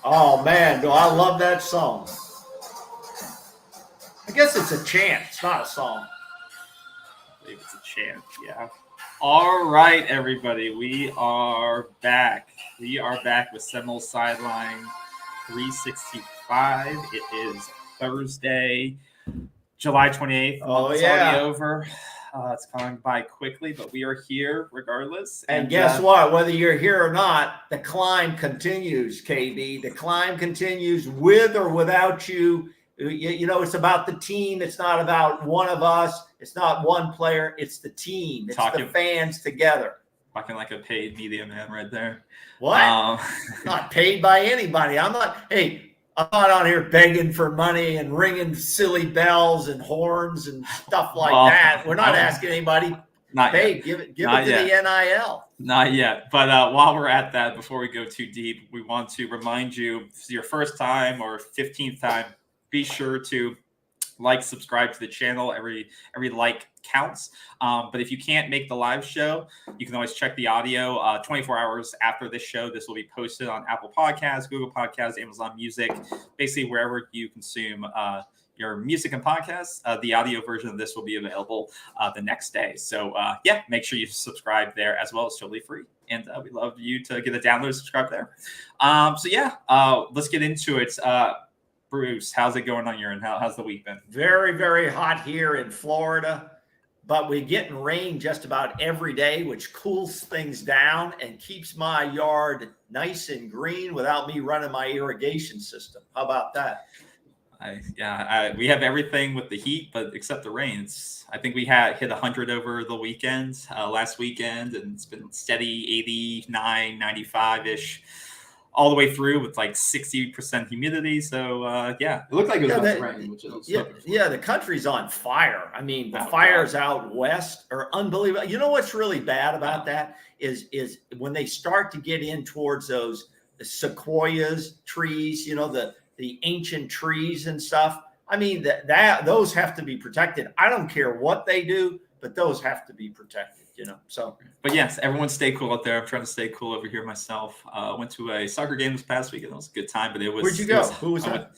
Oh, man, do I love that song. I guess it's a chant. It's not a song. I believe it's a chant, yeah. All right, everybody, we are back. We are back with Seminole Sideline 365. It is Thursday, July 28th. The month is already over. It's gone by quickly, but we are here regardless. And guess what? Whether you're here or not, the climb continues, KB. The climb continues with or without you. You know, it's about the team. It's not about one of us. It's not one player. It's the team. It's the fans together. Talking like a paid media man right there. What? Not paid by anybody. I'm not on here begging for money and ringing silly bells and horns and stuff like that. We're not asking anybody. Hey, give it to the NIL. Not yet. But while we're at that, before we go too deep, we want to remind you, if it's your first time or 15th time, be sure to subscribe to the channel. Every like counts. But if you can't make the live show, you can always check the audio 24 hours after this show. This will be posted on Apple Podcasts, Google Podcasts, Amazon Music, basically wherever you consume your music and podcasts. The audio version of this will be available the next day. So make sure you subscribe there as well. It's totally free. And we'd love you to get a download and subscribe there. Let's get into it. Bruce, how's it going on your end? How's the week been? Very, very hot here in Florida, but we're getting rain just about every day, which cools things down and keeps my yard nice and green without me running my irrigation system. How about that? We have everything with the heat, but except the rains. I think we hit 100 over the weekend, last weekend, and it's been steady 89, 95-ish. All the way through with like 60% humidity. So, it looked like it was about to rain. Which is the country's on fire. I mean, the fires out west are unbelievable. You know what's really bad about that is when they start to get in towards those sequoias trees, you know, the ancient trees and stuff. I mean, those have to be protected. I don't care what they do, but those have to be protected. You know, so. But yes, everyone stay cool out there. I'm trying to stay cool over here myself. Went to a soccer game this past weekend. It was a good time, but it was. Where'd you go? Who was that?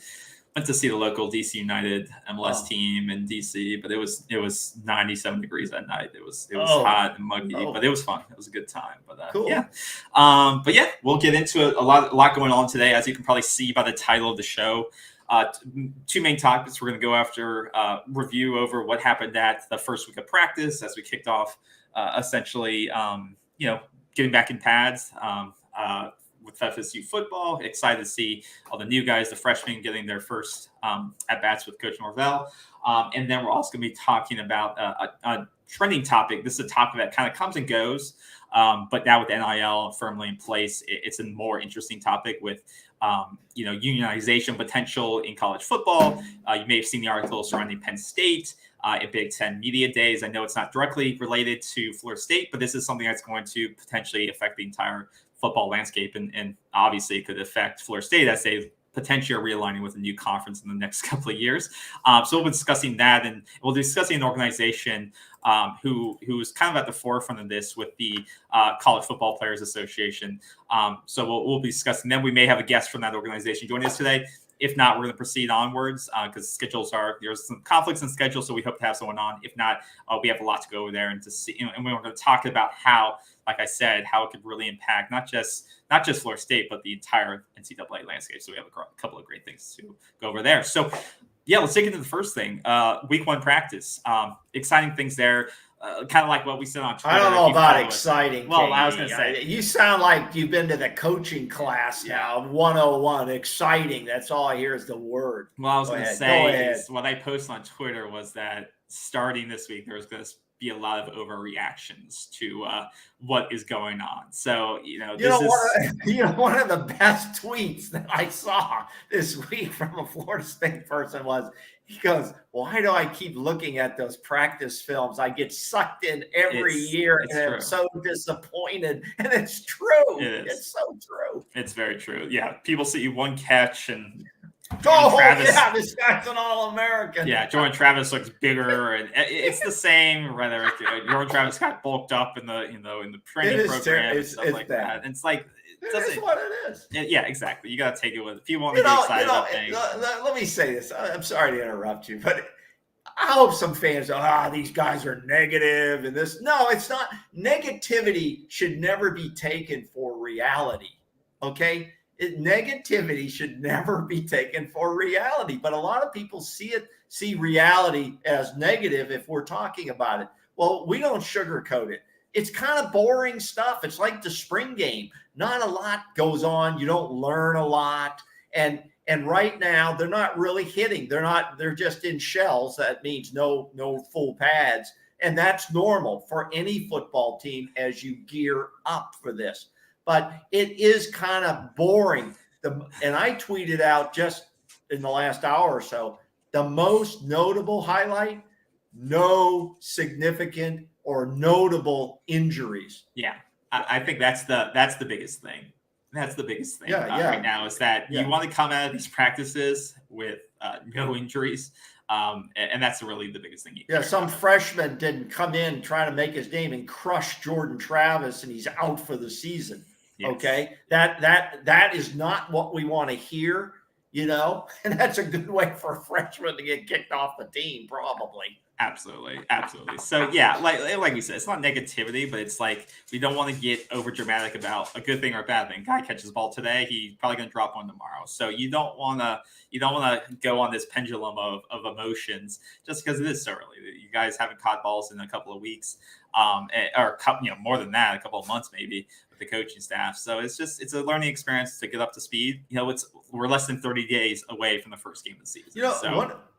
Went to see the local DC United MLS team in DC, but it was 97 degrees that night. It was hot and muggy, but it was fun. It was a good time. But cool. We'll get into it. A lot going on today, as you can probably see by the title of the show. Two main topics we're going to go after. Review over what happened at the first week of practice as we kicked off. Essentially, getting back in pads with FSU football. Excited to see all the new guys, the freshmen, getting their first at-bats with Coach Norvell. And then we're also going to be talking about a trending topic. This is a topic that kind of comes and goes, but now with NIL firmly in place, it's a more interesting topic with unionization potential in college football. You may have seen the article surrounding Penn State at Big Ten Media Days. I know it's not directly related to Florida State, but this is something that's going to potentially affect the entire football landscape. And obviously it could affect Florida State as they potentially are realigning with a new conference in the next couple of years. So we'll be discussing that, and we'll be discussing an organization who is kind of at the forefront of this with the College Football Players Association. So we'll be discussing them. We may have a guest from that organization joining us today. If not, we're going to proceed onwards because there's some conflicts in schedule, so we hope to have someone on. If not, we have a lot to go over there and to see. And we're going to talk about how, like I said, how it could really impact not just Florida State, but the entire NCAA landscape. So we have a couple of great things to go over there. So let's take it to the first thing. Week 1 practice. Exciting things there. Kind of like what we said on Twitter. I don't know about exciting. Well, I was going to say. You sound like you've been to the coaching class now, 101. Exciting. That's all I hear is the word. Well, I was going to say, what I posted on Twitter was that starting this week, there's going to be a lot of overreactions to what is going on. So, one of the best tweets that I saw this week from a Florida State person was, he goes, why do I keep looking at those practice films? I get sucked in every year, and I'm so disappointed. And it's true. It's so true. It's very true. Yeah. People see one catch and this guy's an All-American. Yeah, Jordan Travis looks bigger, and it's the same rhetoric. Jordan Travis got bulked up in the training program and stuff like that. And it's like It is what it is. Yeah, exactly. You got to take it with. If you want to get excited about things. Let me say this. I'm sorry to interrupt you, but I hope some fans go, these guys are negative and this. No, it's not. Negativity should never be taken for reality. Okay? Negativity should never be taken for reality. But a lot of people see reality as negative if we're talking about it. Well, we don't sugarcoat it. It's kind of boring stuff. It's like the spring game. Not a lot goes on. You don't learn a lot. And right now they're not really hitting. They're just in shells. That means no full pads. And that's normal for any football team as you gear up for this. But it is kind of boring. And I tweeted out just in the last hour or so, the most notable highlight, no significant or notable injuries. Yeah, I think that's the biggest thing. That's the biggest thing right now is that you want to come out of these practices with no injuries. And that's really the biggest thing. Some freshman didn't come in trying to make his name and crush Jordan Travis, and he's out for the season. Yes. Okay, that is not what we want to hear, and that's a good way for a freshman to get kicked off the team, probably. Absolutely. So yeah, like we said, it's not negativity, but it's like we don't want to get over dramatic about a good thing or a bad thing. Guy catches the ball today, he's probably going to drop one tomorrow. So you don't want to go on this pendulum of emotions just because it is so early. You guys haven't caught balls in a couple of weeks, or more than that, a couple of months maybe with the coaching staff. So it's a learning experience to get up to speed. We're less than 30 days away from the first game of the season.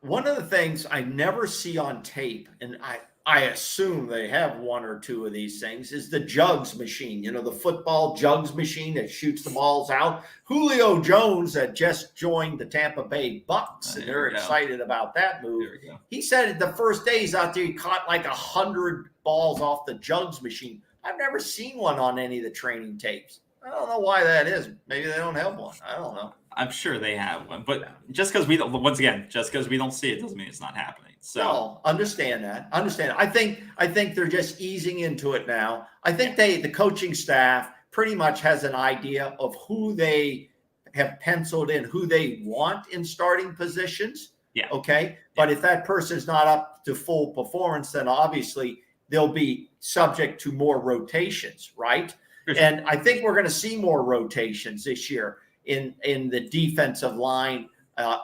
One of the things I never see on tape, and I assume they have one or two of these things, is the jugs machine, the football jugs machine that shoots the balls out. Julio Jones that just joined the Tampa Bay Bucks, and they're excited about that move. He said the first day he's out there, he caught like 100 balls off the jugs machine. I've never seen one on any of the training tapes. I don't know why that is. Maybe they don't have one. I don't know. I'm sure they have one, but just because we don't see it doesn't mean it's not happening. So no, understand that. I think they're just easing into it now. I think the coaching staff pretty much has an idea of who they have penciled in, who they want in starting positions. Yeah. Okay. But if that person's not up to full performance, then obviously they'll be subject to more rotations, right? Sure. And I think we're going to see more rotations this year in the defensive line,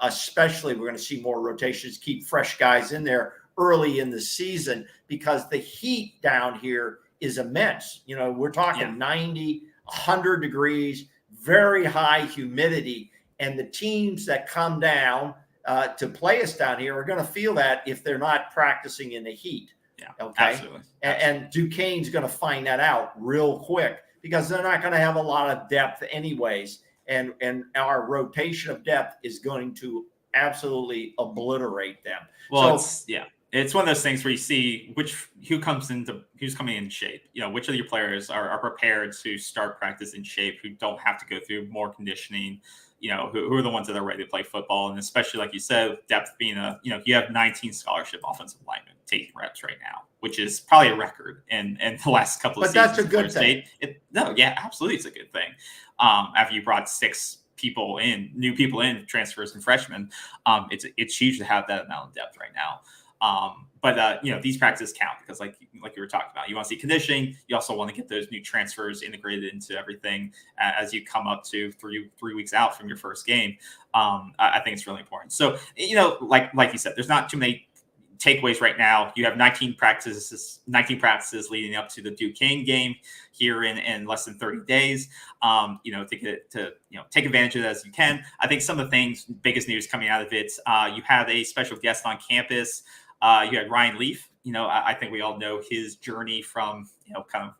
especially. We're going to see more rotations, keep fresh guys in there early in the season because the heat down here is immense. We're talking 90, 100 degrees, very high humidity. And the teams that come down to play us down here are going to feel that if they're not practicing in the heat. Yeah, okay. Absolutely. And Duquesne's going to find that out real quick because they're not going to have a lot of depth anyways. And our rotation of depth is going to absolutely obliterate them. Well, it's one of those things where you see who's coming in shape. Which of your players are prepared to start practice in shape, who don't have to go through more conditioning. Who are the ones that are ready to play football, and especially like you said, depth being you have 19 scholarship offensive linemen taking reps right now, which is probably a record in the last couple of seasons. But that's a good thing. Absolutely, it's a good thing. After you brought new people in, transfers and freshmen, it's huge to have that amount of depth right now. But these practices count because like you were talking about, you want to see conditioning. You also want to get those new transfers integrated into everything as you come up to three weeks out from your first game. I think it's really important. So, like you said, there's not too many takeaways right now. You have 19 practices leading up to the Duquesne game here in less than 30 days. To take advantage of it as you can. I think some of the biggest news coming out of it, you have a special guest on campus. You had Ryan Leaf. I think we all know his journey from kind of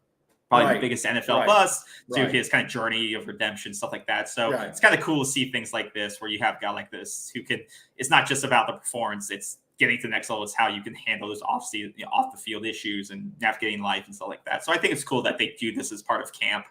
probably the biggest NFL bust to his kind of journey of redemption, stuff like that. So it's kind of cool to see things like this where you have a guy like this who it's not just about the performance, it's getting to the next level. It's how you can handle those off the field issues and navigating life and stuff like that. So I think it's cool that they do this as part of camp.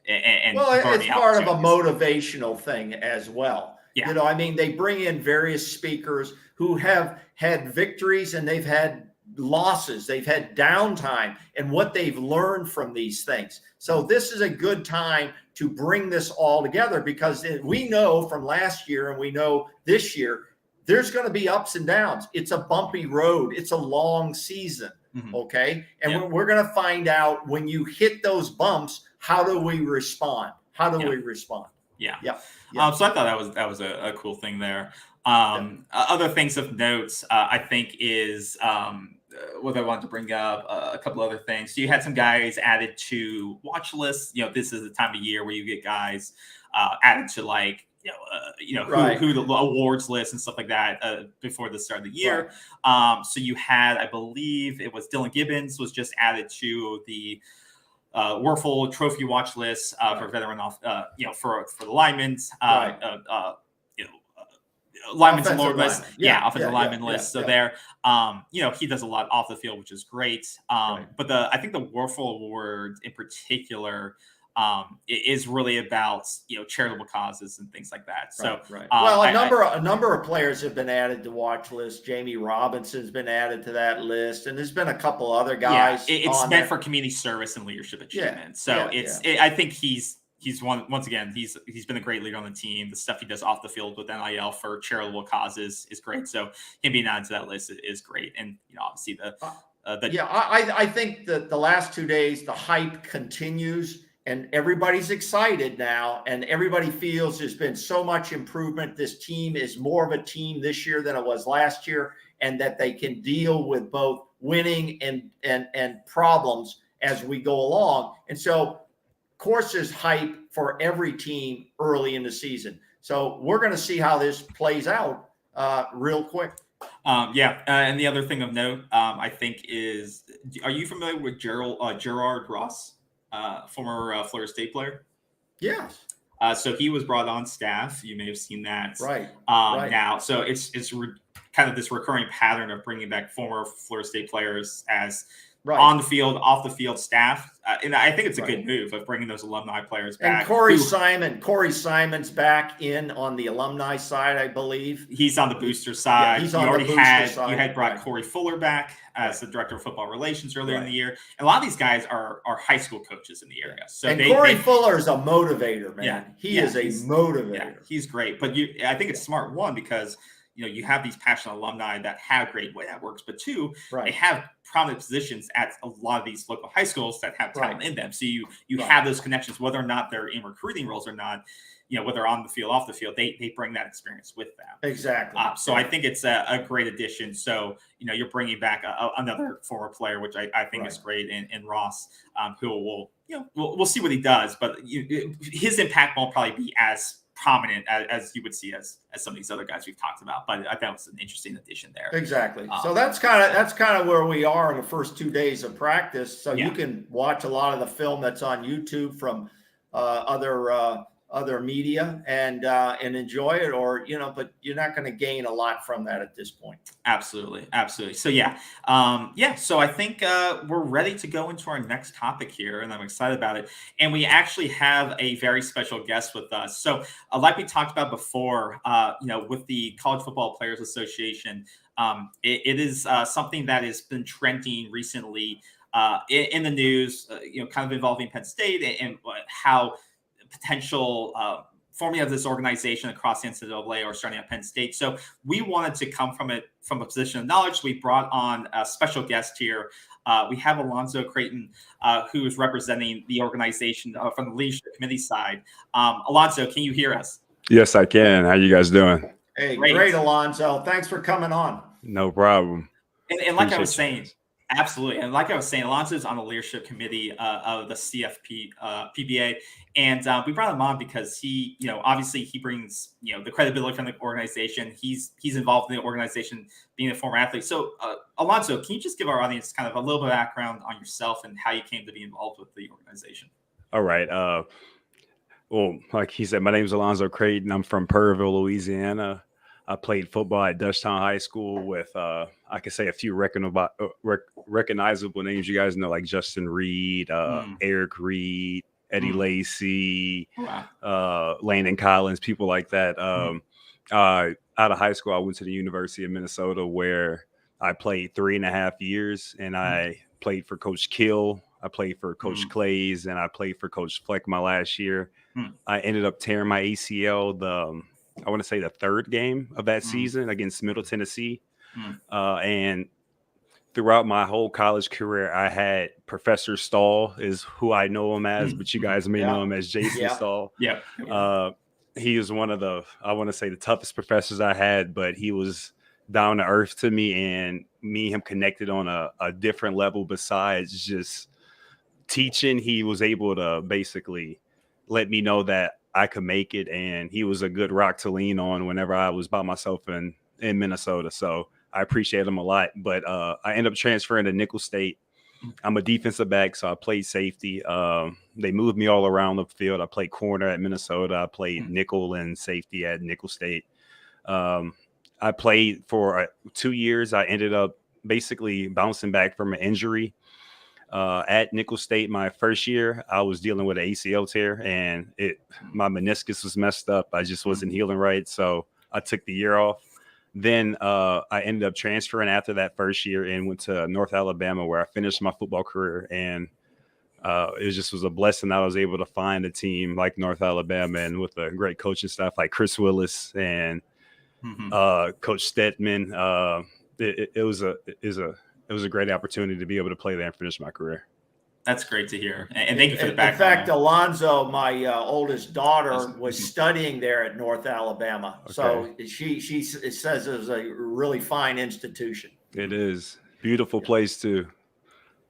And it's part of a motivational thing as well. Yeah. They bring in various speakers who have had victories and they've had losses, they've had downtime, and what they've learned from these things. So this is a good time to bring this all together, because we know from last year and we know this year, there's going to be ups and downs. It's a bumpy road. It's a long season. Okay. And we're going to find out, when you hit those bumps, how do we respond? How do we respond? Yeah. So I thought that was a cool thing there. Other things of note, I think, is what I wanted to bring up, a couple other things. So you had some guys added to watch lists. This is the time of year where you get guys added to, like, who the awards list and stuff like that before the start of the year. So you had, I believe it was Dylan Gibbons was just added to the Werfel Trophy watch list for veteran for the linemen. Linemen's and Lord list, offensive lineman list. So there, he does a lot off the field, which is great. But I think the Werfel Award in particular is really about charitable causes and things like that. So well, a number of players have been added to watch list. Jamie Robinson's been added to that list, and there's been a couple other guys. It's meant for community service and leadership achievement. I think he's once again he's been a great leader on the team. The stuff he does off the field with NIL for charitable causes is great. So him being added to that list is great. And obviously I think that the last 2 days the hype continues. And everybody's excited now, and everybody feels there's been so much improvement. This team is more of a team this year than it was last year, and that they can deal with both winning and problems as we go along. And so, of course, there's hype for every team early in the season. So we're going to see how this plays out real quick. And the other thing of note, I think, is, are you familiar with Gerard Ross? Former Florida State player. Yes. So he was brought on staff. You may have seen that. Right. Now, so it's kind of this recurring pattern of bringing back former Florida State players as on the field, off the field staff. And I think it's a good move of bringing those alumni players back. And Corey Simon's back in on the alumni side, I believe. He's on the booster side. He's on the booster side. You had brought Corey Fuller back as the director of football relations earlier in the year. And a lot of these guys are high school coaches in the area. So Corey Fuller is a motivator, man. He is a motivator. Yeah, he's great. But I think it's smart, one, because you have these passionate alumni that have great networks, but two, they have prominent positions at a lot of these local high schools that have talent in them. So you have those connections, whether or not they're in recruiting roles or not, whether on the field, off the field, they bring that experience with them. Exactly. So I think it's a great addition. So, you're bringing back another former player, which I think is great, in Ross, who will, we'll see what he does, but his impact won't probably be as prominent as you would see as some of these other guys we've talked about, but I thought it was an interesting addition there. Exactly. So that's kind of where we are in the first 2 days of practice. So you can watch a lot of the film that's on YouTube from other media and enjoy it, or but you're not going to gain a lot from that at this point. Absolutely. So so I think we're ready to go into our next topic here, and I'm excited about it. And we actually have a very special guest with us. So like we talked about before, with the College Football Players Association, it is something that has been trending recently in the news, kind of involving Penn State and how potential forming of this organization across the NCAA or starting at Penn State. So we wanted to come from a position of knowledge. We brought on a special guest here. We have Alonzo Craighton, who is representing the organization from the leadership committee side. Alonzo, can you hear us? Yes, I can. How you guys doing? Hey, great, Alonzo. Thanks for coming on. No problem. And like I was saying, absolutely. And like I was saying, Alonzo is on the leadership committee of the CFBPA. And we brought him on because he, obviously he brings, the credibility from the organization. He's involved in the organization, being a former athlete. So Alonzo, can you just give our audience kind of a little bit of background on yourself and how you came to be involved with the organization? All right. Well, like he said, my name is Alonzo Craighton. I'm from Purville, Louisiana. I played football at Dutchtown High School with, I could say, a few recognizable names you guys know, like Justin Reed, Eric Reed, Eddie Lacy, Landon Collins, people like that. Out of high school, I went to the University of Minnesota, where I played 3.5 years, and I played for Coach Kill. I played for Coach Clays, and I played for Coach Fleck my last year. I ended up tearing my ACL I want to say the third game of that season against Middle Tennessee. And throughout my whole college career, I had Professor Stahl is who I know him as, but you guys may know him as Jason Stahl. He is one of I want to say the toughest professors I had, but he was down to earth to me, and me and him connected on a different level besides just teaching. He was able to basically let me know that I could make it, and he was a good rock to lean on whenever I was by myself in Minnesota. So I appreciate him a lot. But I ended up transferring to Nickel State. I'm a defensive back, so I played safety. They moved me all around the field. I played corner at Minnesota. I played nickel and safety at Nickel State. I played for 2 years. I ended up basically bouncing back from an injury. At Nickel State, my first year, I was dealing with an ACL tear, and my meniscus was messed up. I just wasn't healing right, so I took the year off. Then I ended up transferring after that first year and went to North Alabama, where I finished my football career. And it just was a blessing that I was able to find a team like North Alabama, and with a great coaching staff like Chris Willis and Coach Stedman. It was a great opportunity to be able to play there and finish my career. That's great to hear. And thank you for the background. In fact, Alonzo, my oldest daughter, was studying there at North Alabama. Okay. So she says it was a really fine institution. It is. Beautiful place too.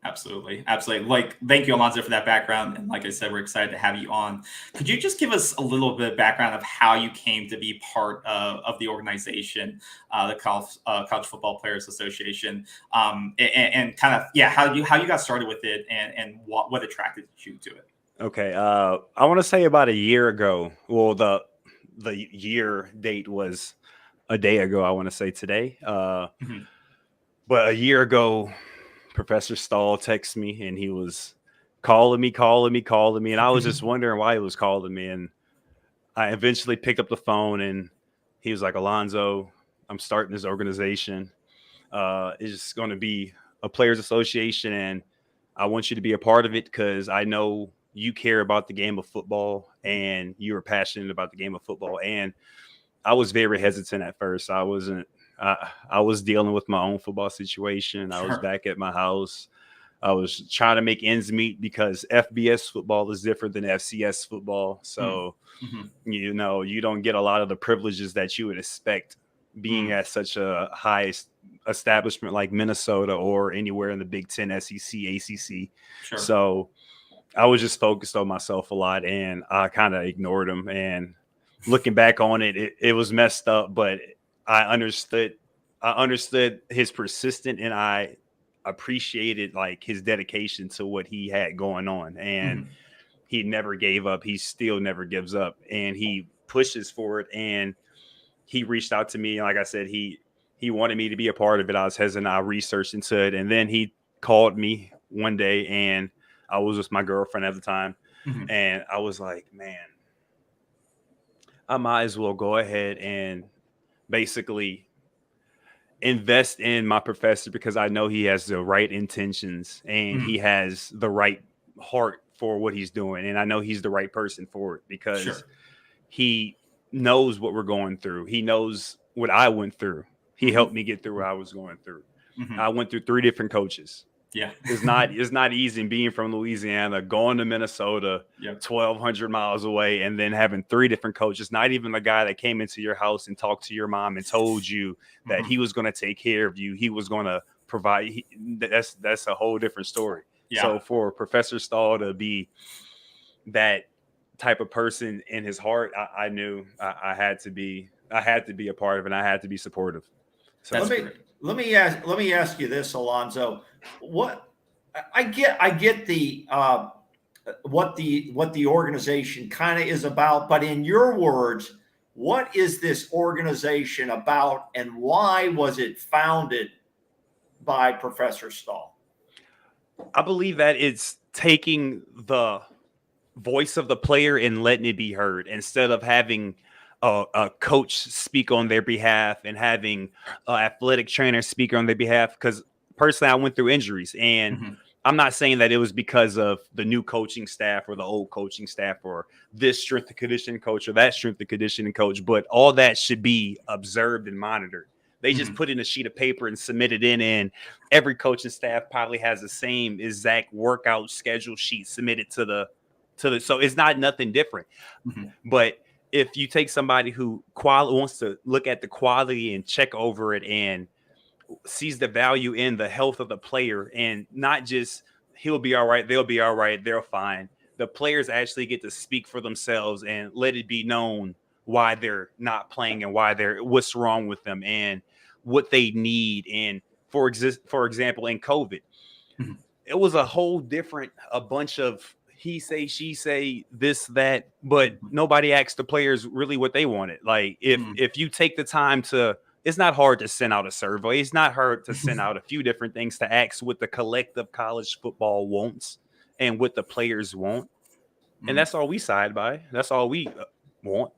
Absolutely. Like, thank you, Alonzo, for that background. And like I said, we're excited to have you on. Could you just give us a little bit of background of how you came to be part of the organization, the College Football Players Association, and kind of, how you got started with it and what attracted you to it? Okay. I want to say about a year ago. Well, the year date was a day ago, I want to say today. But a year ago, Professor Stahl texted me, and he was calling me. And I was just wondering why he was calling me. And I eventually picked up the phone, and he was like, Alonzo, I'm starting this organization. It's going to be a players association, and I want you to be a part of it because I know you care about the game of football and you are passionate about the game of football. And I was very hesitant at first. I was dealing with my own football situation. I was back at my house. I was trying to make ends meet because FBS football is different than FCS football. So, you don't get a lot of the privileges that you would expect being at such a high establishment like Minnesota or anywhere in the Big Ten, SEC, ACC. Sure. So I was just focused on myself a lot, and I kind of ignored him. And looking back on it, it was messed up, but I understood his persistence, and I appreciated like his dedication to what he had going on. And he never gave up. He still never gives up, and he pushes for it. And he reached out to me. Like I said, he wanted me to be a part of it. I was hesitant. I researched into it, and then he called me one day, and I was with my girlfriend at the time, and I was like, man, I might as well go ahead and basically invest in my professor because I know he has the right intentions and he has the right heart for what he's doing. And I know he's the right person for it because he knows what we're going through. He knows what I went through. He helped me get through what I was going through. I went through 3 different coaches. Yeah, it's not easy being from Louisiana, going to Minnesota, 1,200 miles away, and then having 3 different coaches. Not even the guy that came into your house and talked to your mom and told you that he was going to take care of you. He was going to provide. That's a whole different story. Yeah. So for Professor Stahl to be that type of person in his heart, I knew I had to be a part of it. And I had to be supportive. So let me ask you this, Alonzo. What I get the what the organization kind of is about, but in your words, what is this organization about, and why was it founded by Professor Stahl? I believe that it's taking the voice of the player and letting it be heard instead of having a coach speak on their behalf and having athletic trainers speak on their behalf. Because personally, I went through injuries, and I'm not saying that it was because of the new coaching staff or the old coaching staff or this strength and conditioning coach or that strength and conditioning coach, but all that should be observed and monitored. They just put in a sheet of paper and submit it in, and every coaching staff probably has the same exact workout schedule sheet submitted to the so it's not nothing different. But if you take somebody who wants to look at the quality and check over it and sees the value in the health of the player, and not just he'll be all right, they'll be all right, they're fine. The players actually get to speak for themselves and let it be known why they're not playing and what's wrong with them and what they need. And for example, in COVID, it was a whole different, a bunch of he say, she say, this, that, but nobody asked the players really what they wanted. Like if you take the time to, it's not hard to send out a survey. It's not hard to send out a few different things to ask what the collective college football wants and what the players want. And that's all we side by. That's all we want.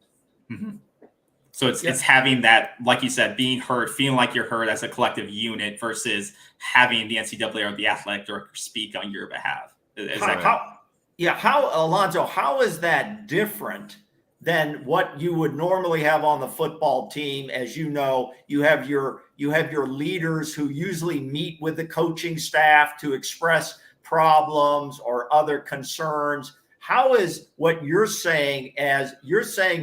So it's having that, like you said, being heard, feeling like you're heard as a collective unit versus having the NCAA or the athletic director speak on your behalf. Alonzo, how is that different than what you would normally have on the football team? As you know, you have your leaders who usually meet with the coaching staff to express problems or other concerns. How is what you're saying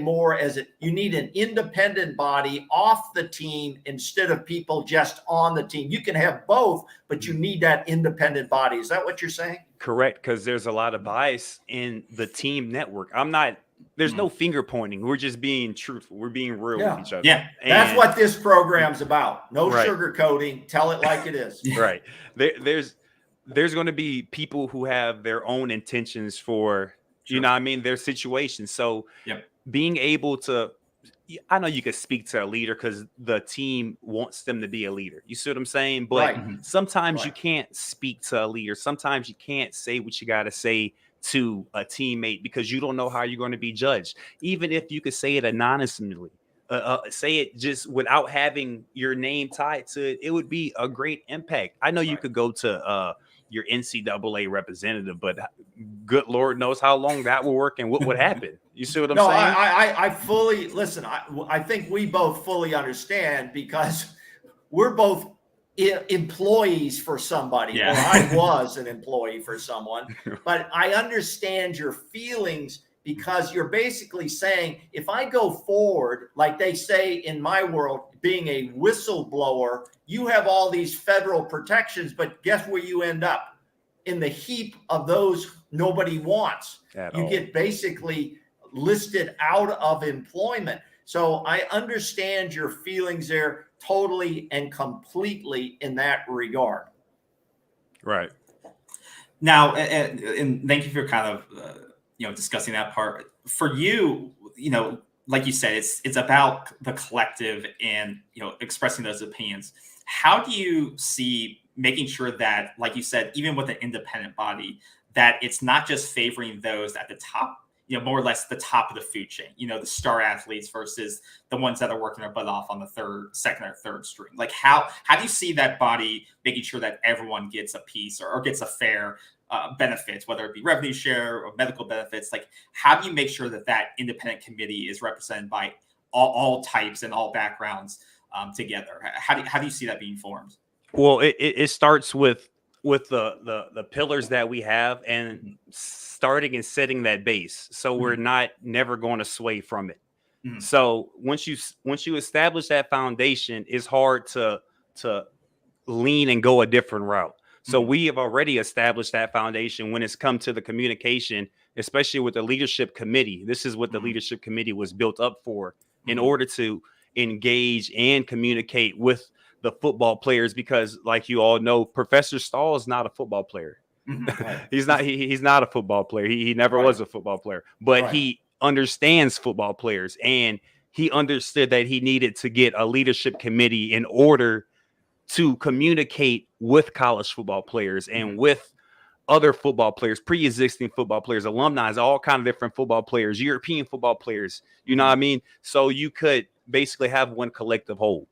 more as you need an independent body off the team instead of people just on the team? You can have both, but you need that independent body. Is that what you're saying? Correct, because there's a lot of bias in the team network. There's no finger pointing. We're just being truthful. We're being real with each other. Yeah. That's what this program's about. No sugarcoating. Tell it like it is. Right. There's going to be people who have their own intentions for, their situation. So being able to, I know you could speak to a leader because the team wants them to be a leader. You see what I'm saying? But sometimes you can't speak to a leader. Sometimes you can't say what you got to say to a teammate because you don't know how you're going to be judged. Even if you could say it anonymously, say it just without having your name tied to it, it would be a great impact. I know you could go to your NCAA representative, but good Lord knows how long that will work and what would happen. You see what I'm saying? I fully listen. I think we both fully understand because we're both employees for somebody, or I was an employee for someone, but I understand your feelings because you're basically saying, if I go forward, like they say in my world, being a whistleblower, you have all these federal protections, but guess where you end up? In the heap of those nobody wants. You get basically listed out of employment. So I understand your feelings there totally and completely in that regard. Right. Now, and thank you for kind of, discussing that part. For you, like you said, it's about the collective and, expressing those opinions. How do you see making sure that, like you said, even with an independent body, that it's not just favoring those at the top, more or less the top of the food chain, the star athletes versus the ones that are working their butt off on the second or third string? Like how do you see that body making sure that everyone gets a piece or gets a fair benefits, whether it be revenue share or medical benefits? Like, how do you make sure that independent committee is represented by all types and all backgrounds together? How do you see that being formed? Well, it starts with the pillars that we have and starting and setting that base. So we're never going to sway from it. So once you establish that foundation, it's hard to lean and go a different route. So we have already established that foundation when it's come to the communication, especially with the leadership committee. This is what the leadership committee was built up for, in order to engage and communicate with the football players, because like you all know, Professor Stahl is not a football player. He's not a football player. He never was a football player, but he understands football players, and he understood that he needed to get a leadership committee in order to communicate with college football players and with other football players, pre-existing football players, alumni, all kind of different football players, European football players. You know what I mean? So you could basically have one collective whole.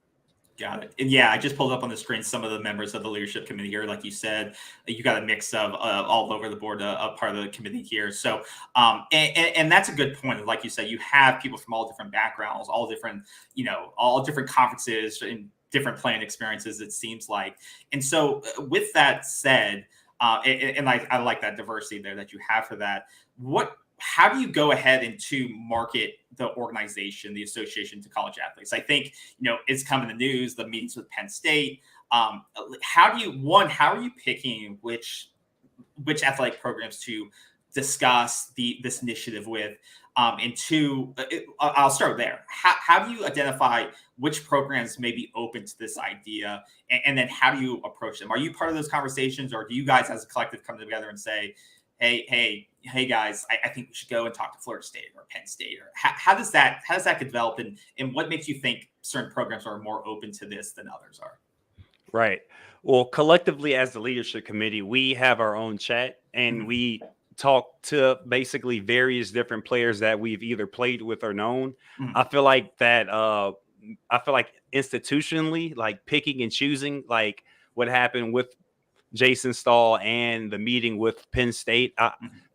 Got it. And yeah, I just pulled up on the screen some of the members of the leadership committee here. Like you said, you got a mix of all over the board, a part of the committee here. So, and that's a good point. Like you said, you have people from all different backgrounds, all different conferences and different playing experiences, it seems like. And so with that said, and I like that diversity there that you have for that. How do you go ahead and to market the organization, the association to college athletes? I think, it's come in the news, the meetings with Penn State. How are you picking which athletic programs to discuss this initiative with? And two, I'll start there. How do you identify which programs may be open to this idea? And then how do you approach them? Are you part of those conversations, or do you guys as a collective come together and say, hey guys, I think we should go and talk to Florida State or Penn State? Or how does that develop, and what makes you think certain programs are more open to this than others are? Right. Well, collectively as the leadership committee, we have our own chat, and we talk to basically various different players that we've either played with or known. I feel like institutionally, like picking and choosing, like what happened with Jason Stahl and the meeting with Penn State,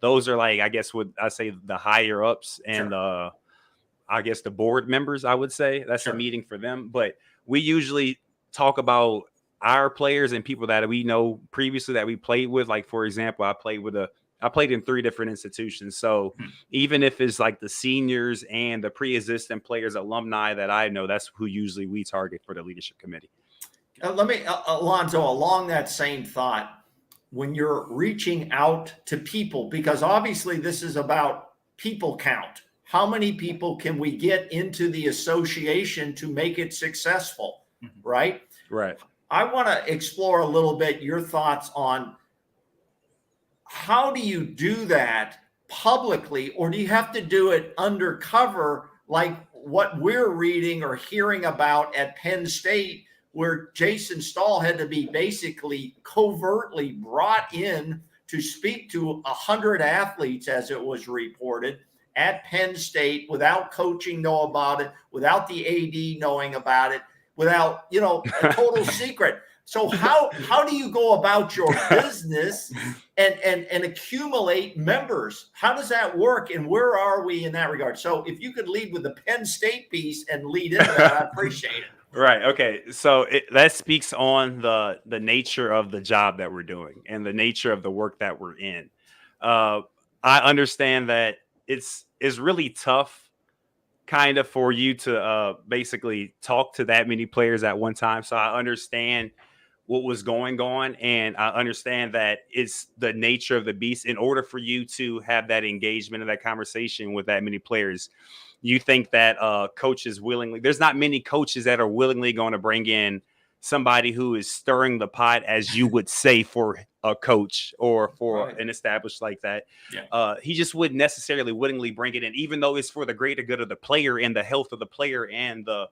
those are like, I guess what I say, the higher ups and I guess the board members, I would say that's a meeting for them. But we usually talk about our players and people that we know previously that we played with. Like, for example, I played in 3 different institutions. So even if it's like the seniors and the pre-existing players, alumni that I know, that's who usually we target for the leadership committee. Let me, Alonzo, along that same thought, when you're reaching out to people, because obviously this is about people count. How many people can we get into the association to make it successful, right? Right. I want to explore a little bit your thoughts on how do you do that publicly, or do you have to do it undercover like what we're reading or hearing about at Penn State, where Jason Stahl had to be basically covertly brought in to speak to 100 athletes, as it was reported, at Penn State, without coaching know about it, without the AD knowing about it, without, a total secret. So how do you go about your business and accumulate members? How does that work? And where are we in that regard? So if you could lead with the Penn State piece and lead into that, I appreciate it. Right. Okay. So that speaks on the nature of the job that we're doing and the nature of the work that we're in. I understand that it's really tough kind of for you to basically talk to that many players at one time. So I understand what was going on, and I understand that it's the nature of the beast. In order for you to have that engagement and that conversation with that many players, you think that coaches willingly, there's not many coaches that are willingly going to bring in somebody who is stirring the pot, as you would say, for a coach or for an established like that. Yeah. He just wouldn't necessarily willingly bring it in, even though it's for the greater good of the player and the health of the player and the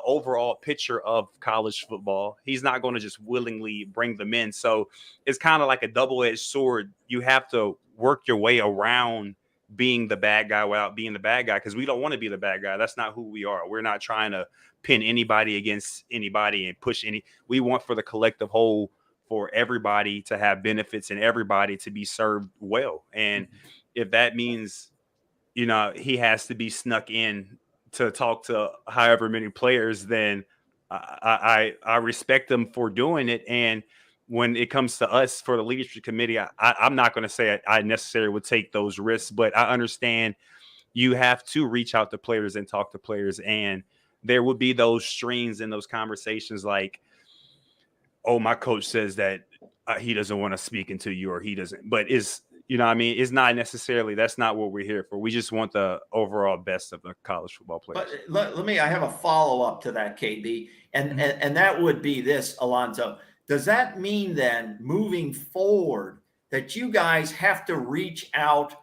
overall picture of college football. He's not going to just willingly bring them in. So it's kind of like a double-edged sword. You have to work your way around being the bad guy without being the bad guy, because we don't want to be the bad guy. That's not who we are. We're not trying to pin anybody against anybody and push any. We want for the collective whole, for everybody to have benefits and everybody to be served well. And if that means, he has to be snuck in to talk to however many players, then I respect them for doing it. And when it comes to us for the leadership committee, I'm not going to say I necessarily would take those risks, but I understand you have to reach out to players and talk to players. And there would be those strings in those conversations like, oh, my coach says that he doesn't want to speak into you, or he doesn't. But it's not necessarily, that's not what we're here for. We just want the overall best of the college football players. But I have a follow-up to that, KB, and that would be this, Alonzo. Does that mean then, moving forward, that you guys have to reach out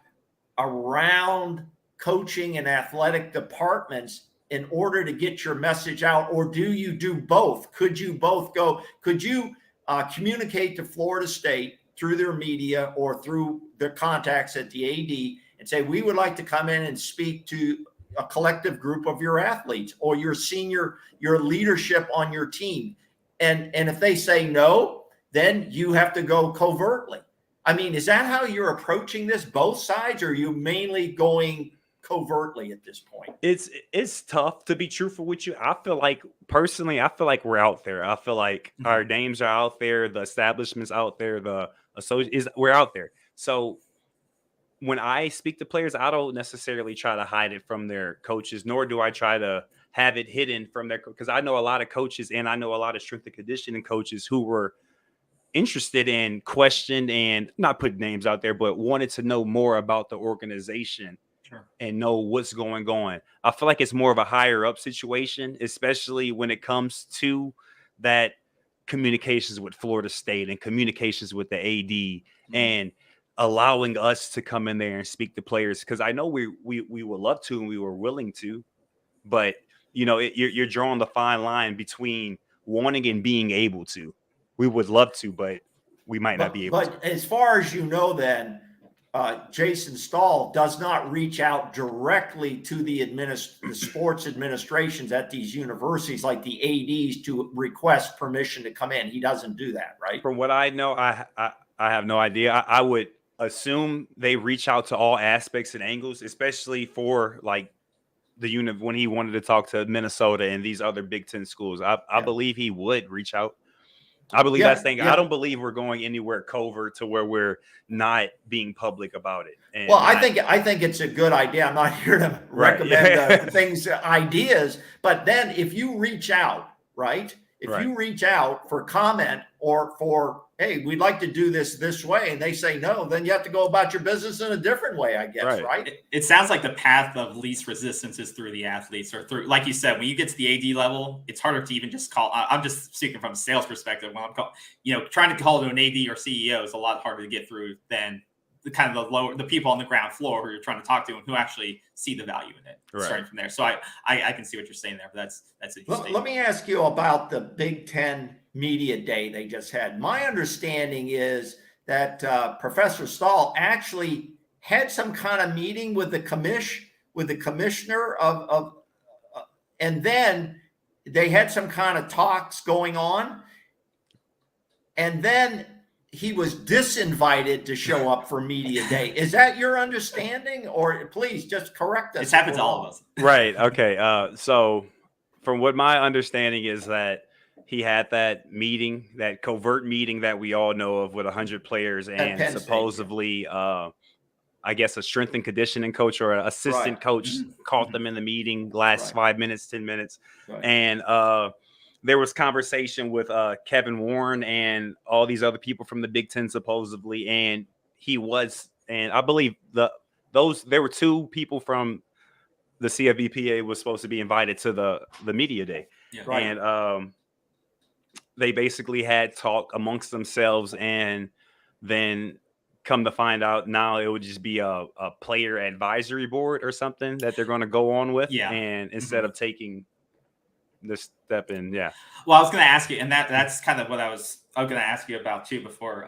around coaching and athletic departments in order to get your message out? Or do you do both? Could you both go? Could you communicate to Florida State through their media or through their contacts at the AD and say, we would like to come in and speak to a collective group of your athletes or your leadership on your team. And if they say no, then you have to go covertly. I mean, is that how you're approaching this, both sides, or are you mainly going covertly at this point? It's tough, to be truthful with you. I feel like we're out there. I feel like our names are out there, the establishment's out there, we're out there. So when I speak to players, I don't necessarily try to hide it from their coaches, nor do I try to have it hidden from because I know a lot of coaches and I know a lot of strength and conditioning coaches who were interested in, questioned, and not put names out there, but wanted to know more about the organization and know what's going on. I feel like it's more of a higher up situation, especially when it comes to that communications with Florida State and communications with the AD and allowing us to come in there and speak to players. Because I know we would love to and we were willing to, but you're drawing the fine line between wanting and being able to. We would love to, but we might not be able to. But as far as you know, then Jason Stahl does not reach out directly to the sports administrations at these universities like the ADs to request permission to come in. He doesn't do that, right? From what I know, I have no idea. I would assume they reach out to all aspects and angles, especially for like the unit when he wanted to talk to Minnesota and these other Big Ten schools. I believe he would reach out. I believe that's the thing. I don't believe we're going anywhere covert to where we're not being public about it. And I think it's a good idea. I'm not here to recommend ideas, but then if you reach out, right? If you reach out for comment or for, hey, we'd like to do this way, and they say no, then you have to go about your business in a different way, I guess, right? It sounds like the path of least resistance is through the athletes or through, like you said, when you get to the AD level, it's harder to even just call. I'm just speaking from a sales perspective. When I'm trying to call to an AD or CEO is a lot harder to get through than the kind of the people on the ground floor who you're trying to talk to and who actually see the value in it. Starting from there, so I can see what you're saying there, but that's interesting. Let me ask you about the Big Ten Media Day they just had. My understanding is that Professor Stahl actually had some kind of meeting with the commissioner of and then they had some kind of talks going on, and then he was disinvited to show up for Media Day. Is that your understanding? Or please just correct us. It's happened to all of us. Right. Okay. So from what my understanding is that he had that meeting, that covert meeting that we all know of with 100 players and supposedly, I guess, a strength and conditioning coach or an assistant coach caught them in the meeting, last 5 minutes, 10 minutes. And there was conversation with Kevin Warren and all these other people from the Big Ten, supposedly. And I believe there were two people from the CFBPA was supposed to be invited to the media day. And they basically had talk amongst themselves, and then come to find out now it would just be a player advisory board or something that they're going to go on with. And instead of taking this step in. Well, I was going to ask you, and that's kind of what I was going to ask you about too before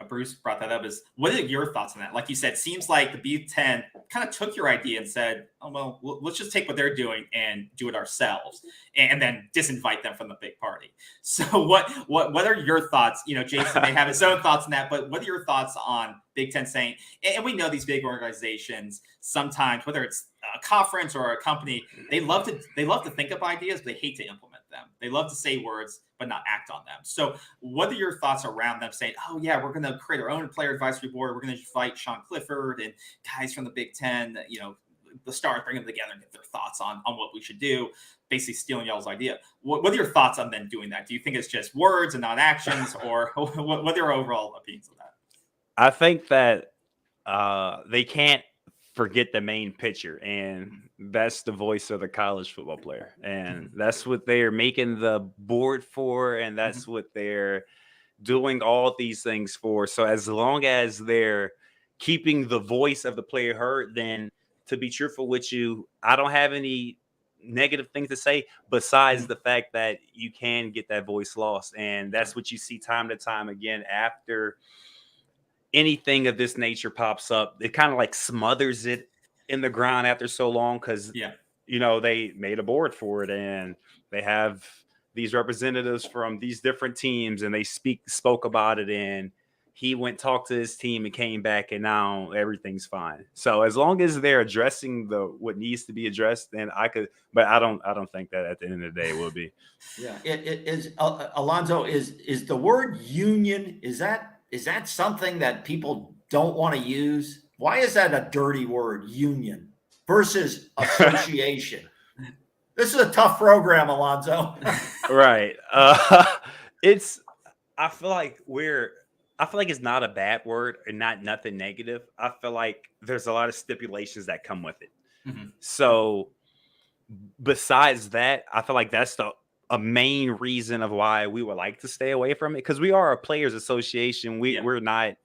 Bruce brought that up, is what are your thoughts on that? Like you said, seems like the Big Ten kind of took your idea and said, oh, well, let's just take what they're doing and do it ourselves, and then disinvite them from the big party. So what are your thoughts? Jason may have his own thoughts on that, but what are your thoughts on Big Ten saying, and we know these big organizations sometimes, whether it's a conference or a company, they love to think up ideas, but they hate to implement them. They love to say words, but not act on them. So what are your thoughts around them saying, oh yeah, we're going to create our own player advisory board. We're going to invite Sean Clifford and guys from the Big Ten, the stars, bring them together and get their thoughts on what we should do, basically stealing y'all's idea. What are your thoughts on them doing that? Do you think it's just words and not actions, or what are your overall opinions on that? I think that they can't forget the main picture, and that's the voice of the college football player, and that's what they're making the board for, and that's what they're doing all these things for. So as long as they're keeping the voice of the player heard, then to be truthful with you, I don't have any negative things to say besides the fact that you can get that voice lost, and that's what you see time to time again after anything of this nature pops up, it kind of like smothers it in the ground after so long because they made a board for it and they have these representatives from these different teams and they spoke about it, and he went talked to his team and came back, and now everything's fine. So as long as they're addressing what needs to be addressed, then I could. But I don't think that at the end of the day it will be. Yeah, it is. Alonzo, is the word union, is that something that people don't want to use? Why is that a dirty word, union versus association? This is a tough program, Alonzo. Right. I feel like it's not a bad word or nothing negative. I feel like there's a lot of stipulations that come with it. Mm-hmm. So besides that, I feel like that's a main reason of why we would like to stay away from it, because we are a players association. We're not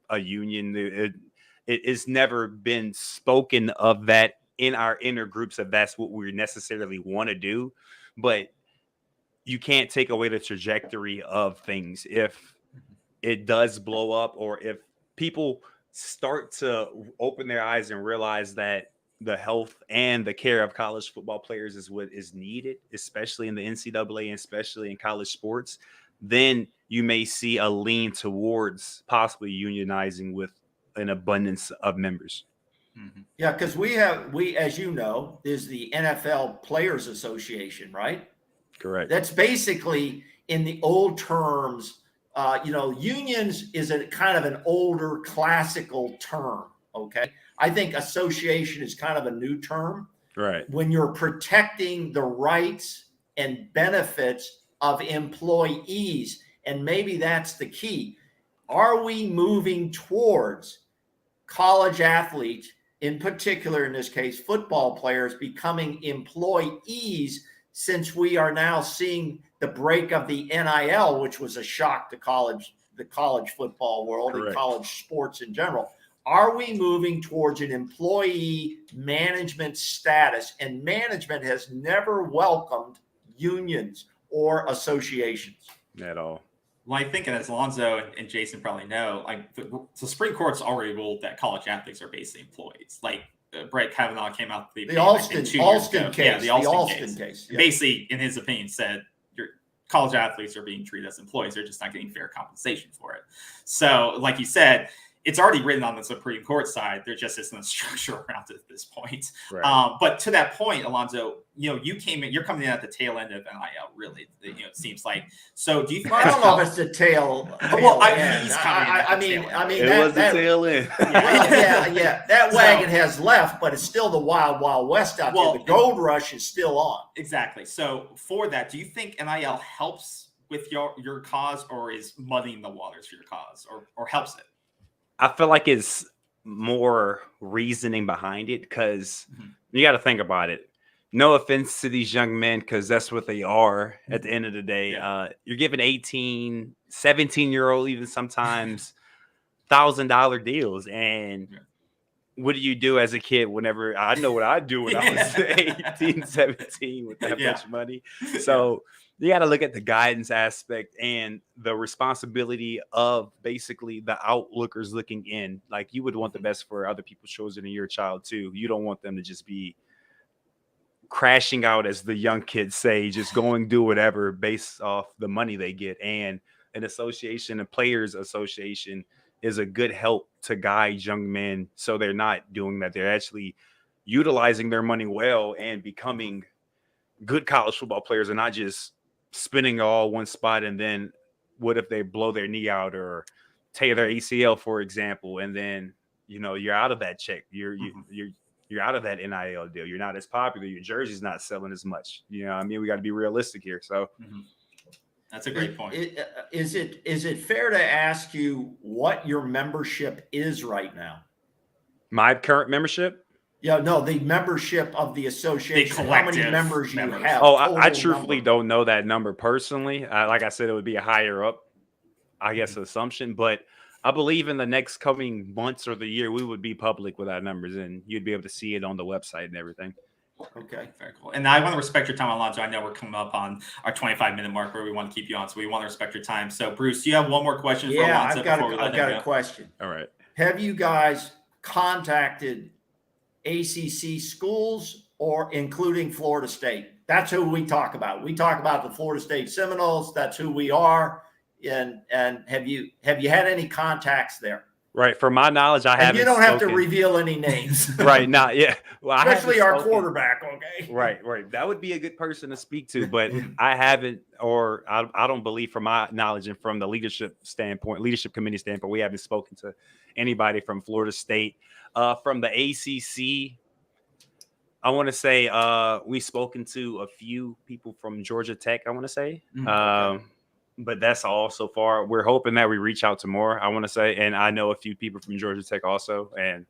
a union. It has never been spoken of that in our inner groups if that's what we necessarily want to do, but you can't take away the trajectory of things if it does blow up, or if people start to open their eyes and realize that the health and the care of college football players is what is needed, especially in the NCAA and especially in college sports. Then you may see a lean towards possibly unionizing with an abundance of members. Mm-hmm. Yeah, because we, as you know, is the NFL Players Association, right? Correct. That's basically, in the old terms, unions is a kind of an older classical term. Okay, I think association is kind of a new term. Right. When you're protecting the rights and benefits of employees, and maybe that's the key. Are we moving towards college athletes, in particular, in this case, football players, becoming employees, since we are now seeing the break of the NIL, which was a shock to the college football world? Correct. And college sports in general? Are we moving towards an employee management status? And management has never welcomed unions or associations at all. Well, I think, as Alonzo and Jason probably know, like the Supreme Court's already ruled that college athletes are basically employees. Like Brett Kavanaugh came out the Alston case. Yeah, the Alston case. Yeah. Basically, in his opinion, said your college athletes are being treated as employees. They're just not getting fair compensation for it. So, like you said, it's already written on the Supreme Court side. There just isn't a structure around it at this point. Right. But to that point, Alonzo, you're coming in at the tail end of NIL, really. It seems like. So do you think? I don't know if it's the tail. Well, end. He's coming. I mean, it was the tail end. Yeah. That wagon has left, but it's still the wild, wild west out there. The gold rush is still on. Exactly. So for that, do you think NIL helps with your cause, or is muddying the waters for your cause, or helps it? I feel like it's more reasoning behind it, because you got to think about it. No offense to these young men, because that's what they are at the end of the day. Yeah. You're giving 18, 17-year-old, even sometimes $1,000 deals. And what do you do as a kid whenever? I know what I do when I was 18, 17 with that much money. So you got to look at the guidance aspect and the responsibility of basically the outlookers looking in. Like, you would want the best for other people's children and your child too. You don't want them to just be crashing out, as the young kids say, just going do whatever based off the money they get. And an association, a players association, is a good help to guide young men so they're not doing that. They're actually utilizing their money well and becoming good college football players, and not just spending all one spot. And then what if they blow their knee out or tear their ACL, for example, and then you're out of that check. You're out of that NIL deal. You're not as popular. Your jersey's not selling as much. We got to be realistic here. So that's a great point. Is it fair to ask you what your membership is right now? My current membership? Yeah, no, the membership of the association. How many members you have? Oh, I truthfully don't know that number personally. Like I said, it would be a higher up, I guess, assumption. But I believe in the next coming months or the year, we would be public with our numbers, and you'd be able to see it on the website and everything. Okay. Very cool. And I want to respect your time, Alonzo. I know we're coming up on our 25-minute mark where we want to keep you on, so we want to respect your time. So, Bruce, do you have one more question for Alonzo before we let him go? A question. All right. Have you guys contacted ACC schools, or including Florida State? That's who we talk about. We talk about the Florida State Seminoles. That's who we are. And have you had any contacts there? Right. From my knowledge, I haven't. You don't have to reveal any names. Right. Not yet. Well, especially our quarterback. Okay. Right. That would be a good person to speak to, but I haven't, or I don't believe, from my knowledge and from the leadership committee standpoint, we haven't spoken to anybody from Florida State. From the ACC, I want to say we've spoken to a few people from Georgia Tech, I want to say. Okay. But that's all so far. We're hoping that we reach out to more, I want to say. And I know a few people from Georgia Tech also. And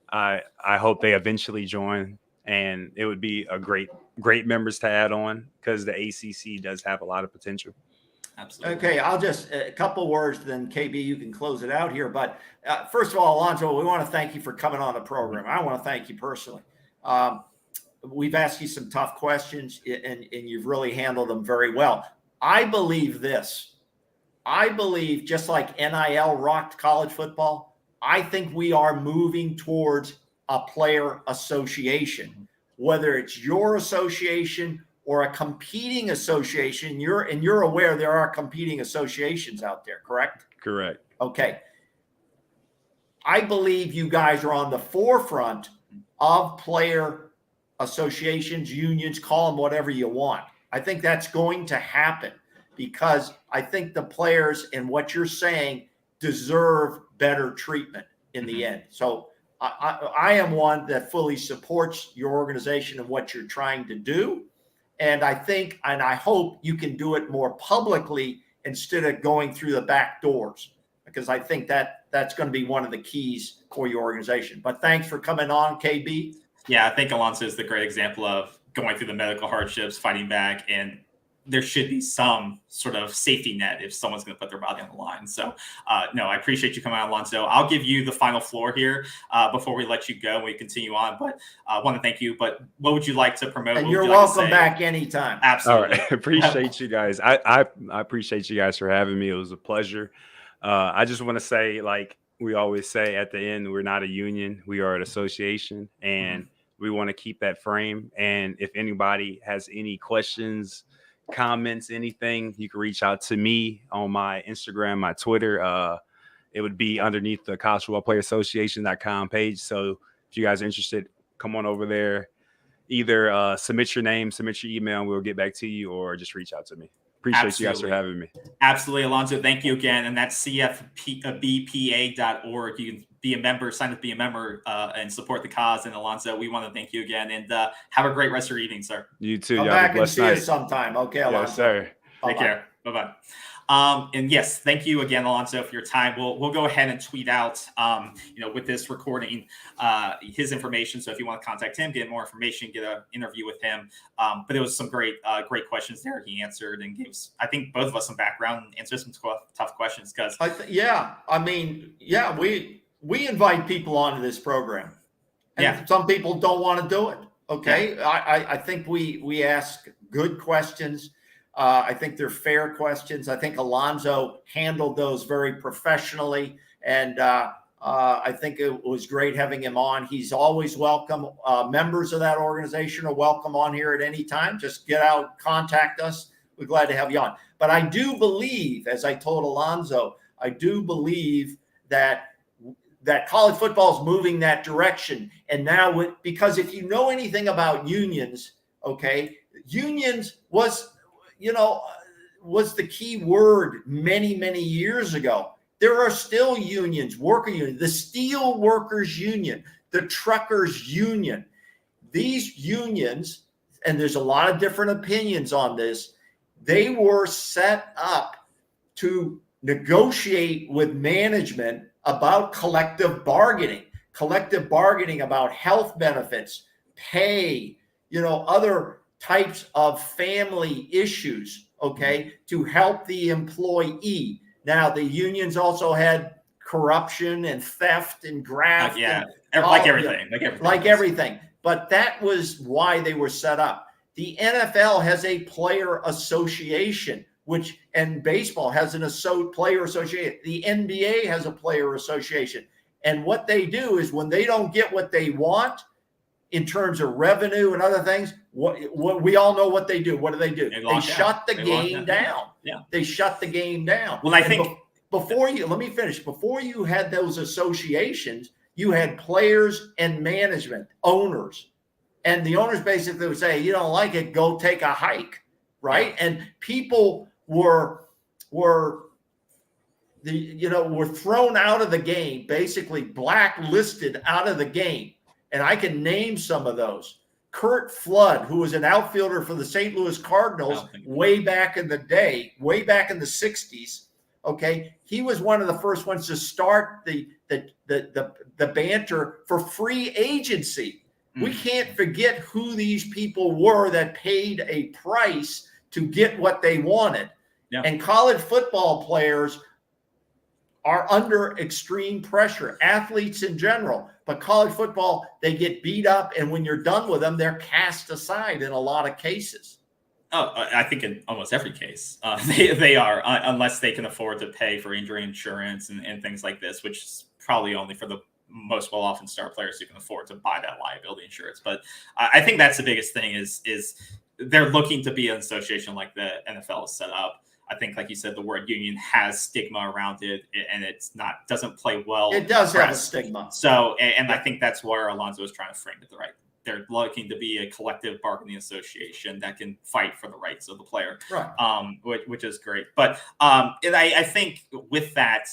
I hope they eventually join. And it would be a great members to add on, because the ACC does have a lot of potential. Absolutely. Okay, I'll just a couple words, then KB, you can close it out here. But first of all, Alonzo, we want to thank you for coming on the program. I want to thank you personally. We've asked you some tough questions, and you've really handled them very well. I believe this. I believe, just like NIL rocked college football, I think we are moving towards a player association, whether it's your association or a competing association. You're aware there are competing associations out there, correct? Correct. Okay. I believe you guys are on the forefront of player associations, unions, call them whatever you want. I think that's going to happen, because I think the players, and what you're saying, deserve better treatment in the end. So I am one that fully supports your organization and what you're trying to do. And I think, and I hope you can do it more publicly instead of going through the back doors, because I think that's going to be one of the keys for your organization. But thanks for coming on, KB. Yeah, I think Alonzo is the great example of going through the medical hardships, fighting back, and there should be some sort of safety net if someone's going to put their body on the line. So, no, I appreciate you coming on, Alonzo. I'll give you the final floor here before we let you go and we continue on. But I want to thank you. But what would you like to promote? And you're welcome back anytime. Absolutely. All right. Appreciate you guys. I appreciate you guys for having me. It was a pleasure. I just want to say, like we always say at the end, we're not a union. We are an association, and we want to keep that frame. And if anybody has any questions, comments, anything, you can reach out to me on my Instagram, my Twitter. It would be underneath the College Football Player Association.com page. So if you guys are interested, come on over there. Either submit your name, submit your email, and we'll get back to you, or just reach out to me. Appreciate you guys for having me. Absolutely, Alonzo. Thank you again. And that's CFBPA.org. You can be a member, sign up to be a member, and support the cause. And Alonzo, we want to thank you again, and have a great rest of your evening, sir. You too. Come back and see us sometime. Okay, Alonzo. Yes, sir. Take care. Bye-bye. And yes, thank you again, Alonzo, for your time. We'll go ahead and tweet out, with this recording, his information. So if you want to contact him, get more information, get an interview with him. But it was some great questions there he answered, and gave, I think, both of us some background and answered some tough questions. Because we invite people onto this program, and some people don't want to do it. Okay, I think we ask good questions. I think they're fair questions. I think Alonzo handled those very professionally, and I think it was great having him on. He's always welcome. Members of that organization are welcome on here at any time. Just get out, contact us. We're glad to have you on. But I do believe, as I told Alonzo, I do believe that college football is moving that direction. And now, because if you know anything about unions, okay, unions was the key word many, many years ago. There are still unions, worker unions, the steel workers union, the truckers union. These unions, and there's a lot of different opinions on this, they were set up to negotiate with management about collective bargaining about health benefits, pay, other types of family issues, okay, to help the employee. Now, the unions also had corruption and theft and graft. Like everything. but that was why they were set up. The NFL has a player association, and baseball has an player association. The NBA has a player association. And what they do is when they don't get what they want in terms of revenue and other things, what we all know what they do. What do? They shut the game down. Yeah. They shut the game down. Well, I think let me finish. Before you had those associations, you had players and management, owners. And the owners basically would say, you don't like it, go take a hike, right? Yeah. And people were thrown out of the game, basically blacklisted out of the game. And I can name some of those. Curt Flood, who was an outfielder for the St. Louis Cardinals way back in the day, way back in the 60s. Okay, he was one of the first ones to start the banter for free agency. We can't forget who these people were that paid a price to get what they wanted. Yeah. And college football players are under extreme pressure, athletes in general. But college football, they get beat up, and when you're done with them, they're cast aside in a lot of cases. Oh, I think in almost every case, they are, unless they can afford to pay for injury insurance and things like this, which is probably only for the most well-off and star players who can afford to buy that liability insurance. But I think that's the biggest thing is they're looking to be an association like the NFL is set up. I think, like you said, the word union has stigma around it, and doesn't play well. It does have a stigma. So, and I think that's where Alonzo is trying to frame it right. They're looking to be a collective bargaining association that can fight for the rights of the player, right? Which is great. But and I think with that,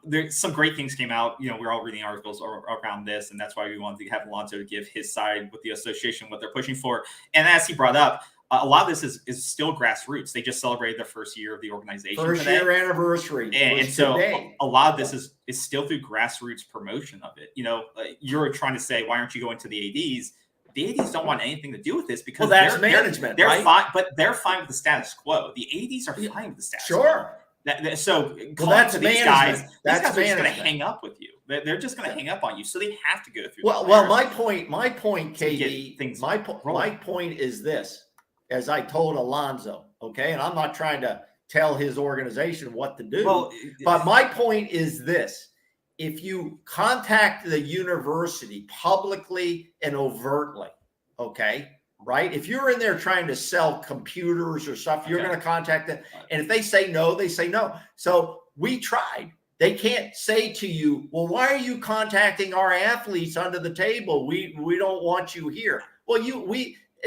there's some great things came out. We're all reading articles around this, and that's why we wanted to have Alonzo to give his side with the association, what they're pushing for. And as he brought up, a lot of this is still grassroots. They just celebrated their first year of the organization. First year anniversary. And so a lot of this is still through grassroots promotion of it. You're trying to say, why aren't you going to the ADs? The ADs don't want anything to do with this because that's management. They're right? fine, but they're fine with the status quo. The ADs are fine with the status quo. Sure. So that's these guys are just going to hang up with you. They're just going to hang up on you. So they have to go through. Well, my point, KD, my point is this. As I told Alonzo, okay, and I'm not trying to tell his organization what to do, but my point is this. If you contact the university publicly and overtly, okay, right? If you're in there trying to sell computers or stuff, you're going to contact them. And if they say no, they say no. So we tried. They can't say to you, well, why are you contacting our athletes under the table? We don't want you here. Well,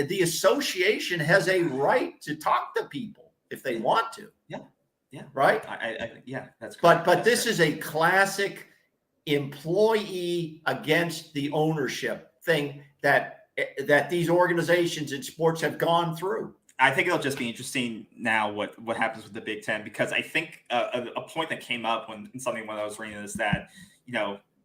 the association has a right to talk to people if they want to. Yeah. Right. That's correct. But this is a classic employee against the ownership thing that these organizations in sports have gone through. I think it'll just be interesting now what happens with the Big Ten, because I think a point that came up when I was reading is that,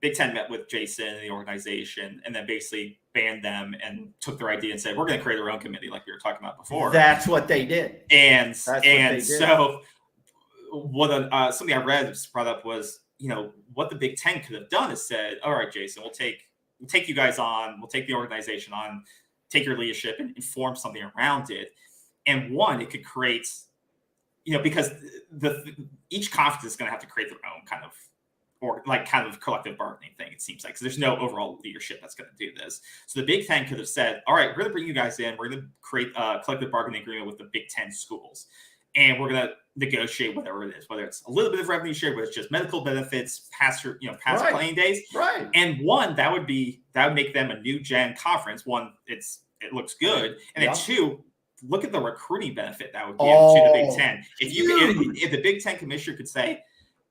Big Ten met with Jason and the organization and then basically banned them and took their idea and said, we're going to create our own committee like we were talking about before. That's what they did. So what something I read brought up was, what the Big Ten could have done is said, all right, Jason, we'll take you guys on, we'll take the organization on, take your leadership and form something around it. And one, it could create, because each conference is going to have to create their own kind of collective bargaining thing, it seems like. So there's no overall leadership that's going to do this. So the Big Ten could have said, all right, we're going to bring you guys in. We're going to create a collective bargaining agreement with the Big Ten schools. And we're going to negotiate whatever it is, whether it's a little bit of revenue share, whether it's just medical benefits, past playing days. Right. And one, that would make them a new gen conference. One, it looks good. And then two, look at the recruiting benefit that would give to the Big Ten. If the Big Ten commissioner could say,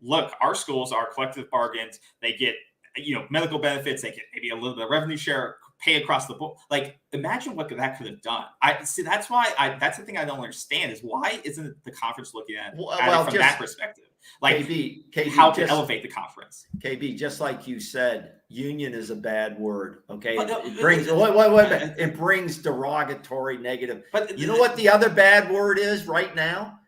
look, our schools are collective bargains. They get, medical benefits. They get maybe a little bit of revenue share, pay across the board. Like, imagine what that could have done. That's the thing I don't understand is why isn't the conference looking at it from that perspective? Like, KB, how to elevate the conference. KB, just like you said, union is a bad word. Okay, it brings derogatory, negative. But you know what the other bad word is right now?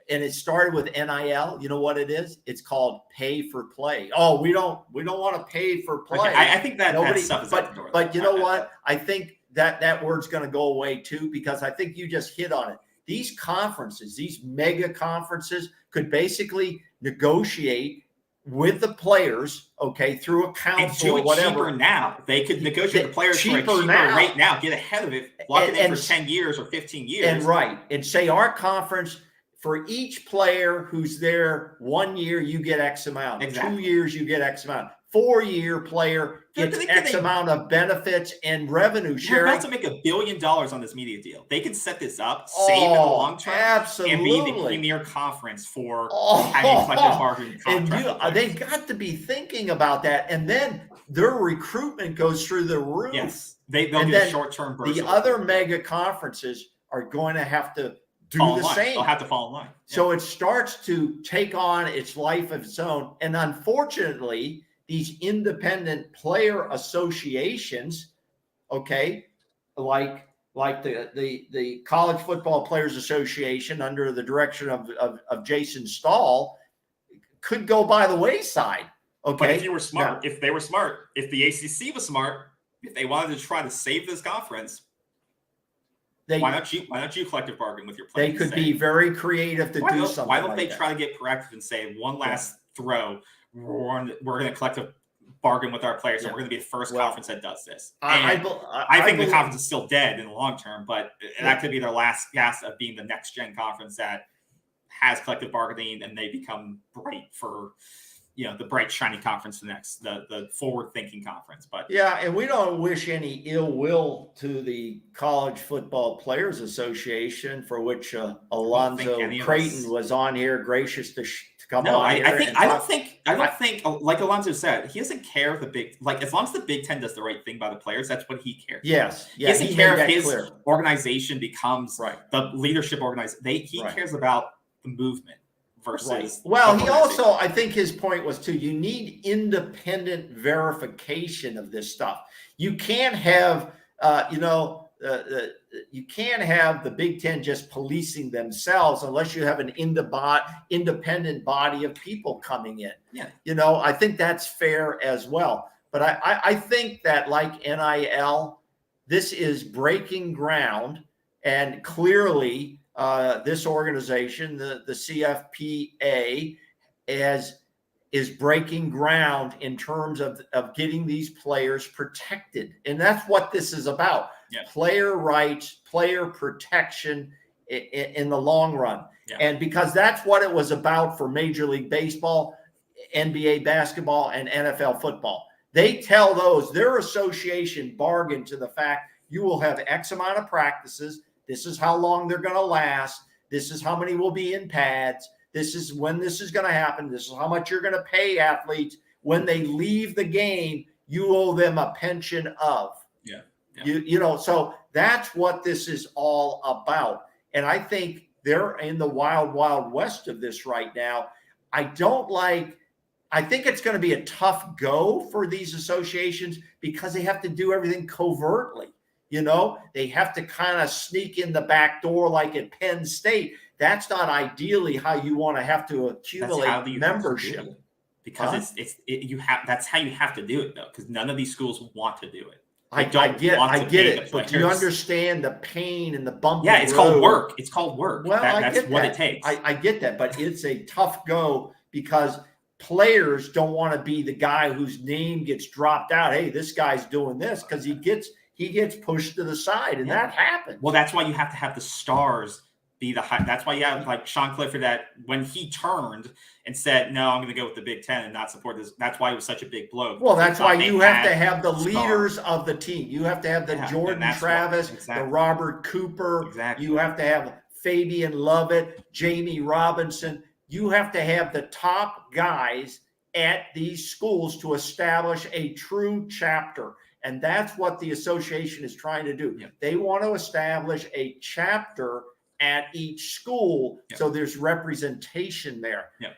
and it started with NIL. You know what it is? It's called pay for play. Oh, we don't want to pay for play. Okay, I think that stuff is out the door. But you know what? I think that word's going to go away too, because I think you just hit on it. These conferences, these mega conferences, could basically negotiate with the players, okay, through a council or whatever. Cheaper now. They could negotiate the players for a cheaper rate now, get ahead of it, lock it in for 10 years or 15 years. And say our conference, for each player who's there 1 year, you get X amount. Exactly. 2 years, you get X amount. 4-year player gets X amount of benefits and revenue sharing. They're about to make $1 billion on this media deal. They can set this up, save in the long term, absolutely, and be the premier conference for having collective bargaining contracts. And they've got to be thinking about that. And then their recruitment goes through the roof. Yes, they'll do a short-term burst. The other mega conferences are going to have to do the same. They'll have to fall in line. So it starts to take on its life of its own. And unfortunately, these independent player associations, okay, like the College Football Players Association under the direction of Jason Stahl, could go by the wayside. Okay, but if you were smart, if they were smart, if the ACC was smart, if they wanted to try to save this conference, why not you collective bargain with your players? They could be very creative to do something. Why don't they try to get proactive and say one last throw? We're going to collective bargain with our players, and we're going to be the first conference that does this. I think the conference is still dead in the long term, but that could be their last gasp of being the next gen conference that has collective bargaining, and they become bright for the bright shiny conference, the forward thinking conference. But and we don't wish any ill will to the College Football Players Association, for which Alonzo Craighton was on here, gracious to come on. I don't think like Alonzo said, he doesn't care if as long as the Big Ten does the right thing by the players, that's what he cares. Yes, he doesn't care if his organization becomes the leadership organization. He cares about the movement. Well, he also, I think his point was too, you need independent verification of this stuff. You can't have, you can't have the Big Ten just policing themselves unless you have an independent body of people coming in. Yeah. I think that's fair as well. But I think that, like NIL, this is breaking ground, and clearly this organization, the CFBPA, is breaking ground in terms of getting these players protected. And that's what this is about. Yeah. Player rights, player protection in the long run. Yeah. And because that's what it was about for Major League Baseball, NBA basketball, and NFL football. They tell their association bargained to the fact you will have X amount of practices. This is how long they're going to last. This is how many will be in pads. This is when this is going to happen. This is how much you're going to pay athletes. When they leave the game, you owe them a pension of. Yeah. So that's what this is all about. And I think they're in the wild, wild west of this right now. I think it's going to be a tough go for these associations because they have to do everything covertly. They have to kind of sneak in the back door like at Penn State. That's not ideally how you want to have to accumulate membership. Because that's how you have to do it, though, because none of these schools want to do it. I get it, but do you understand the pain and the bump? Yeah, it's called work. It's called work. Well, that's what it takes. I get that, but it's a tough go because players don't want to be the guy whose name gets dropped out. Hey, this guy's doing this, because he gets pushed to the side, and that happens. Well, that's why you have to have the stars be the high. That's why you have like Sean Clifford, that when he turned and said, no, I'm going to go with the Big Ten and not support this. That's why it was such a big blow. Well, that's why you have to have the leaders of the team. You have to have the Jordan Travis, the Robert Cooper. Exactly. You have to have Fabian Lovett, Jamie Robinson. You have to have the top guys at these schools to establish a true chapter. And that's what the association is trying to do. Yep. They want to establish a chapter at each school, so there's representation there. Yep.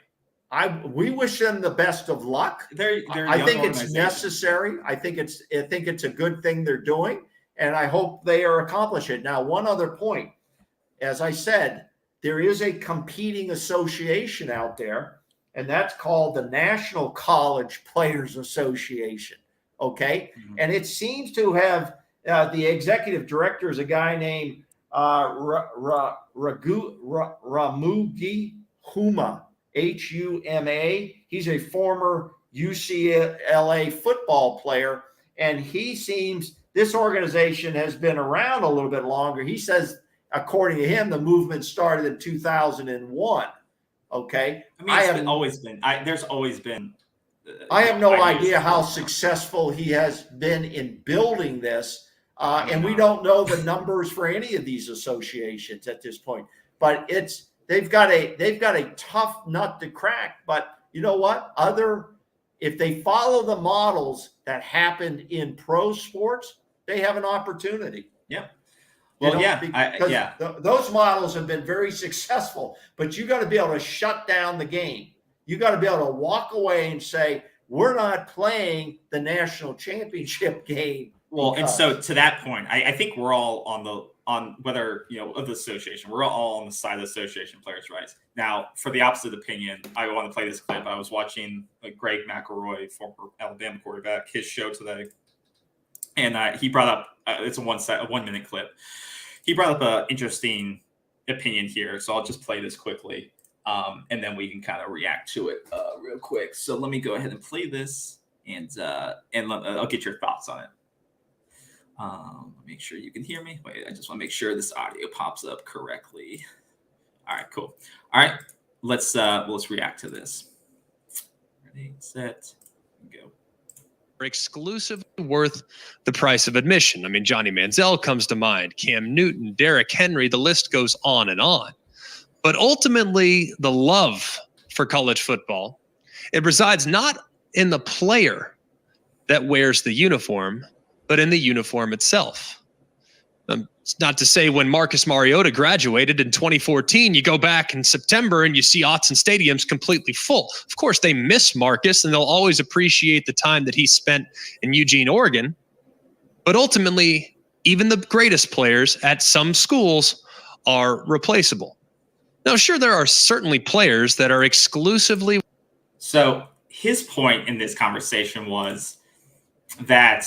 We wish them the best of luck. I think it's necessary. I think it's a good thing they're doing, and I hope they accomplish it. Now, one other point, as I said, there is a competing association out there, and that's called the National College Players Association. Okay. Mm-hmm. And it seems to have the executive director is a guy named Ramugi Huma, Huma. He's a former UCLA football player, and he seems this organization has been around a little bit longer. He says, according to him, the movement started in 2001. Okay, I mean, there's always been. I have no idea how successful he has been in building this, and we don't know the numbers for any of these associations at this point. But they've got a tough nut to crack. But you know what? If they follow the models that happened in pro sports, they have an opportunity. Yeah. Well, those models have been very successful, but you got to be able to shut down the game. You got to be able to walk away and say, we're not playing the national championship game. Well, and so to that point, I think we're all on whether, of the association, we're all on the side of the association players' rights. Now, for the opposite opinion, I want to play this clip. I was watching Greg McElroy, former Alabama quarterback, his show today. And he brought up, it's a 1 minute clip. He brought up an interesting opinion here. So I'll just play this quickly. And then we can kind of react to it real quick. So let me go ahead and play this, and I'll get your thoughts on it. Make sure you can hear me. Wait, I just want to make sure this audio pops up correctly. All right, cool. All right, let's react to this. Ready, set, go. Exclusively worth the price of admission. I mean, Johnny Manziel comes to mind, Cam Newton, Derrick Henry, the list goes on and on. But ultimately, the love for college football, it resides not in the player that wears the uniform, but in the uniform itself. It's not to say when Marcus Mariota graduated in 2014, you go back in September and you see Autzen Stadium's completely full. Of course, they miss Marcus, and they'll always appreciate the time that he spent in Eugene, Oregon. But ultimately, even the greatest players at some schools are replaceable. Now, sure, there are certainly players that are exclusively. So his point in this conversation was that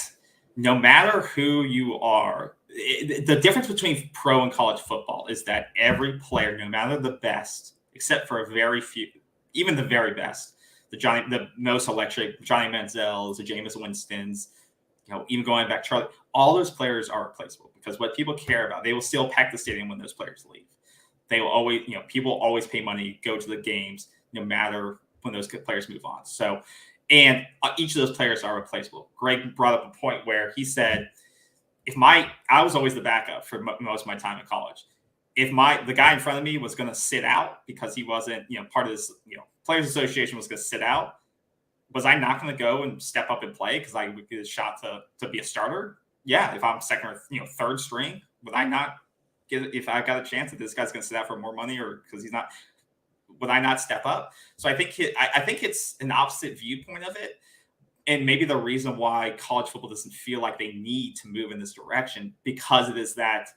no matter who you are, the difference between pro and college football is that every player, no matter the best, except for a very few, even the very best, the most electric, Johnny Manziel's, the Jameis Winston's, even going back, Charlie, all those players are replaceable because what people care about, they will still pack the stadium when those players leave. They will always, people always pay money, go to the games, no matter when those players move on. So, and each of those players are replaceable. Greg brought up a point where he said, I was always the backup for most of my time in college. If the guy in front of me was going to sit out because he wasn't, part of this, players association was going to sit out, was I not going to go and step up and play because I would get a shot to be a starter? Yeah. If I'm second or third string, would I not if I got a chance that this guy's going to sit out for more money or because he's not, would I not step up? So I think it's an opposite viewpoint of it. And maybe the reason why college football doesn't feel like they need to move in this direction, because it is that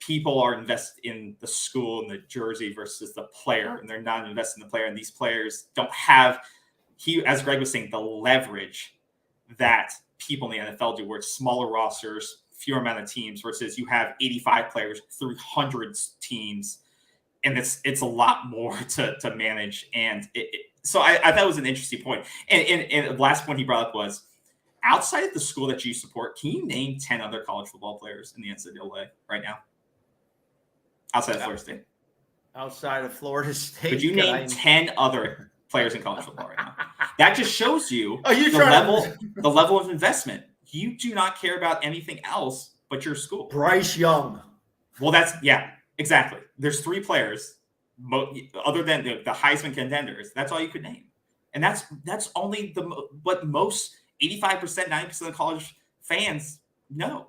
people are invested in the school and the jersey versus the player, and they're not invested in the player. And these players don't have, as Greg was saying, the leverage that people in the NFL do, where it's smaller rosters, fewer amount of teams, versus you have 85 players, 300 teams, and it's a lot more to manage. And so I thought it was an interesting point. And the last point he brought up was, outside of the school that you support, can you name 10 other college football players in the NCAA right now? Outside of Florida State. Outside of Florida State. Could you name 10 other players in college football right now? That just shows you the level of investment. You do not care about anything else but your school. Bryce Young. Well, exactly. There's 3 players, other than the Heisman contenders. That's all you could name. And that's only what most 85%, 90% of college fans know.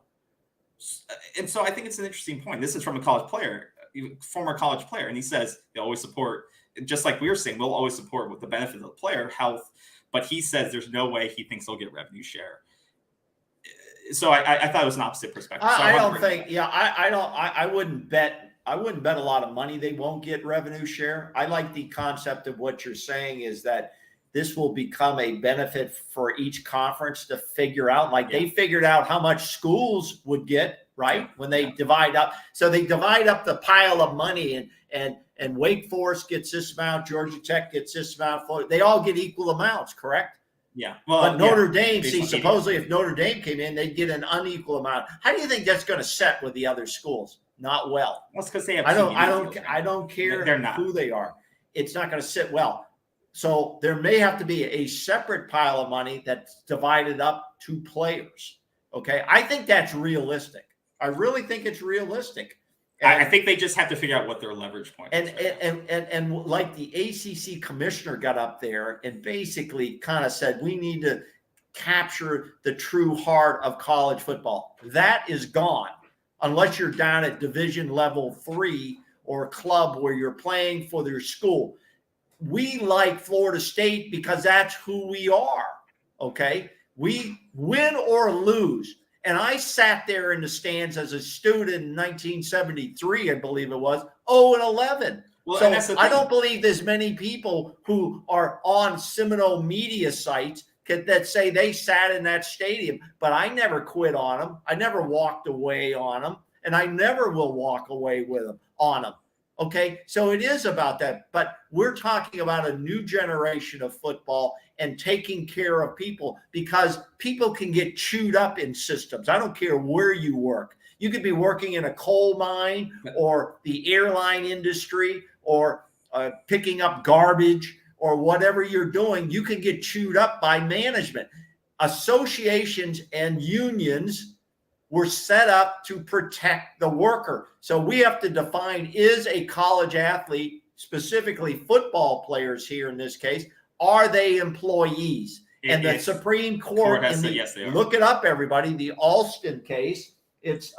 And so I think it's an interesting point. This is from a former college player. And he says they always support, just like we were saying, we'll always support with the benefit of the player health. But he says there's no way he thinks they'll get revenue share. So I thought it was an opposite perspective. So I wouldn't bet I wouldn't bet a lot of money they won't get revenue share. I like the concept of what you're saying is that this will become a benefit for each conference to figure out. Like they figured out how much schools would get, right? When they divide up. So they divide up the pile of money and Wake Forest gets this amount, Georgia Tech gets this amount. They all get equal amounts, correct? Yeah. Well, but Notre Dame, supposedly if Notre Dame came in, they'd get an unequal amount. How do you think that's going to set with the other schools? Not well. That's because they have. I don't care who they are. It's not going to sit well. So there may have to be a separate pile of money that's divided up to players. Okay, I think that's realistic. I really think it's realistic. I think they just have to figure out what their leverage point is. And like the ACC commissioner got up there and basically kind of said, we need to capture the true heart of college football. That is gone unless you're down at division level 3 or a club where you're playing for their school. We like Florida State because that's who we are, okay? We win or lose. And I sat there in the stands as a student in 1973, I believe it was, 0-11. Well, so I don't believe there's many people who are on Seminole media sites that say they sat in that stadium, but I never quit on them. I never walked away on them, and I never will walk away with them on them. Okay, so it is about that, but we're talking about a new generation of football and taking care of people because people can get chewed up in systems. I don't care where you work. You could be working in a coal mine or the airline industry or picking up garbage or whatever you're doing. You can get chewed up by management. Associations and unions were set up to protect the worker. So we have to define, is a college athlete, specifically football players here in this case, are they employees? And the Supreme Court, yes, they are. Look it up, everybody, the Alston case. It's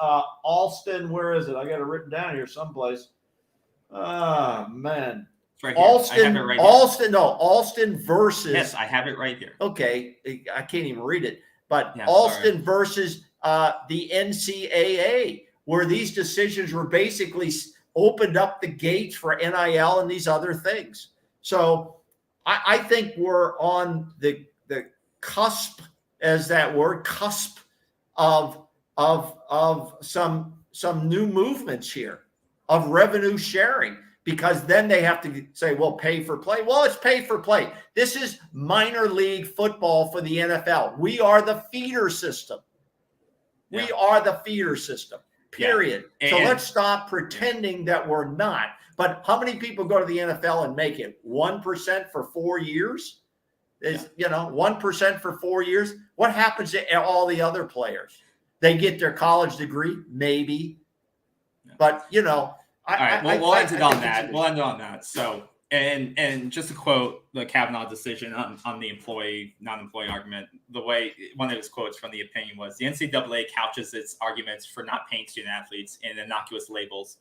Alston, where is it? I got it written down here someplace. Oh, man. It's right here. Alston versus. Yes, I have it right here. Okay, I can't even read it. But Alston versus the NCAA, where these decisions were basically opened up the gates for NIL and these other things. So I think we're on the cusp, as that word, cusp of some new movements here of revenue sharing, because then they have to say, well, pay for play. Well, it's pay for play. This is minor league football for the NFL. We are the feeder system. Yeah. We are the feeder system, period. Yeah. So let's stop pretending that we're not. But how many people go to the NFL and make it? 1% for 4 years? 1% for 4 years? What happens to all the other players? They get their college degree, maybe. Yeah. But, we'll end it on that. We'll end it on that. So, and just to quote the Kavanaugh decision on the employee, non-employee argument, one of his quotes from the opinion was, the NCAA couches its arguments for not paying student athletes in innocuous labels,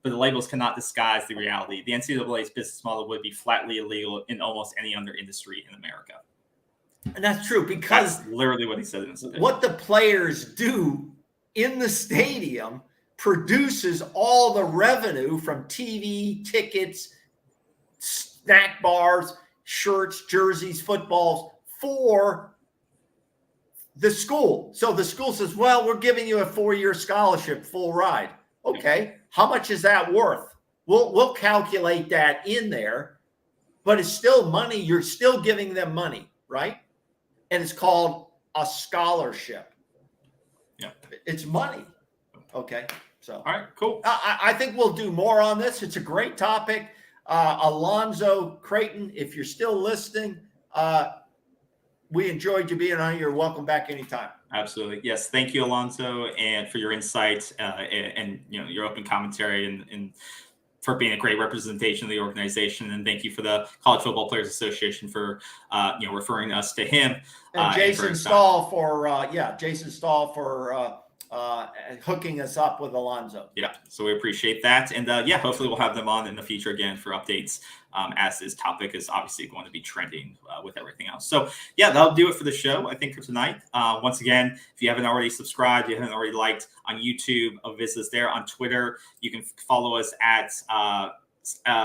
but the labels cannot disguise the reality. The NCAA's business model would be flatly illegal in almost any other industry in America. And that's true, because that's literally what he said in his opinion. What the players do in the stadium produces all the revenue from TV, tickets, snack bars, shirts, jerseys, footballs for the school. So the school says, well, we're giving you a 4-year scholarship, full ride. Okay. How much is that worth? We'll calculate that in there, but it's still money. You're still giving them money, right? And it's called a scholarship. Yeah. It's money. Okay. So, all right, cool. I think we'll do more on this. It's a great topic. Alonzo Craighton, if you're still listening, we enjoyed you being on here. Welcome back anytime. Absolutely. Yes. Thank you, Alonzo, and for your insights and your open commentary and for being a great representation of the organization. And thank you for the College Football Players Association for referring us to him. And Jason Stahl for hooking us up with Alonzo. Yeah, so we appreciate that. And hopefully we'll have them on in the future again for updates as this topic is obviously going to be trending with everything else. So yeah, that'll do it for the show, I think, for tonight. Once again, if you haven't already subscribed, you haven't already liked on YouTube, visit us there. On Twitter, you can follow us at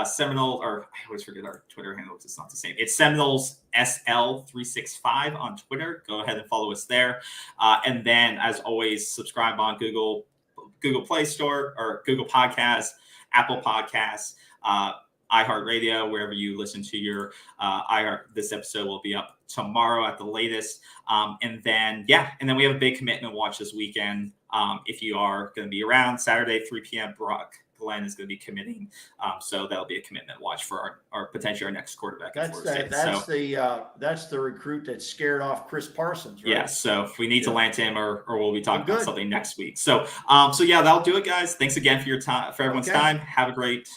Seminole, or I always forget our Twitter handle because it's not the same. It's Seminoles SL365 on Twitter. Go ahead and follow us there. And then, as always, subscribe on Google Play Store or Google Podcasts, Apple Podcasts, iHeartRadio, wherever you listen to your this episode will be up tomorrow at the latest. And then we have a big commitment watch this weekend. If you are going to be around Saturday, 3 p.m., Brock Glenn is going to be committing. So that'll be a commitment watch for our potentially our next quarterback. That's the recruit that scared off Chris Parsons, right? Yeah. So if we need to land him, or we'll be talking about something next week. So yeah, that'll do it, guys. Thanks again for your time, for everyone's time. Have a great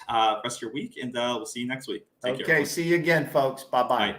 rest of your week, and we'll see you next week. Take care. See you again, folks. Bye-bye. Bye.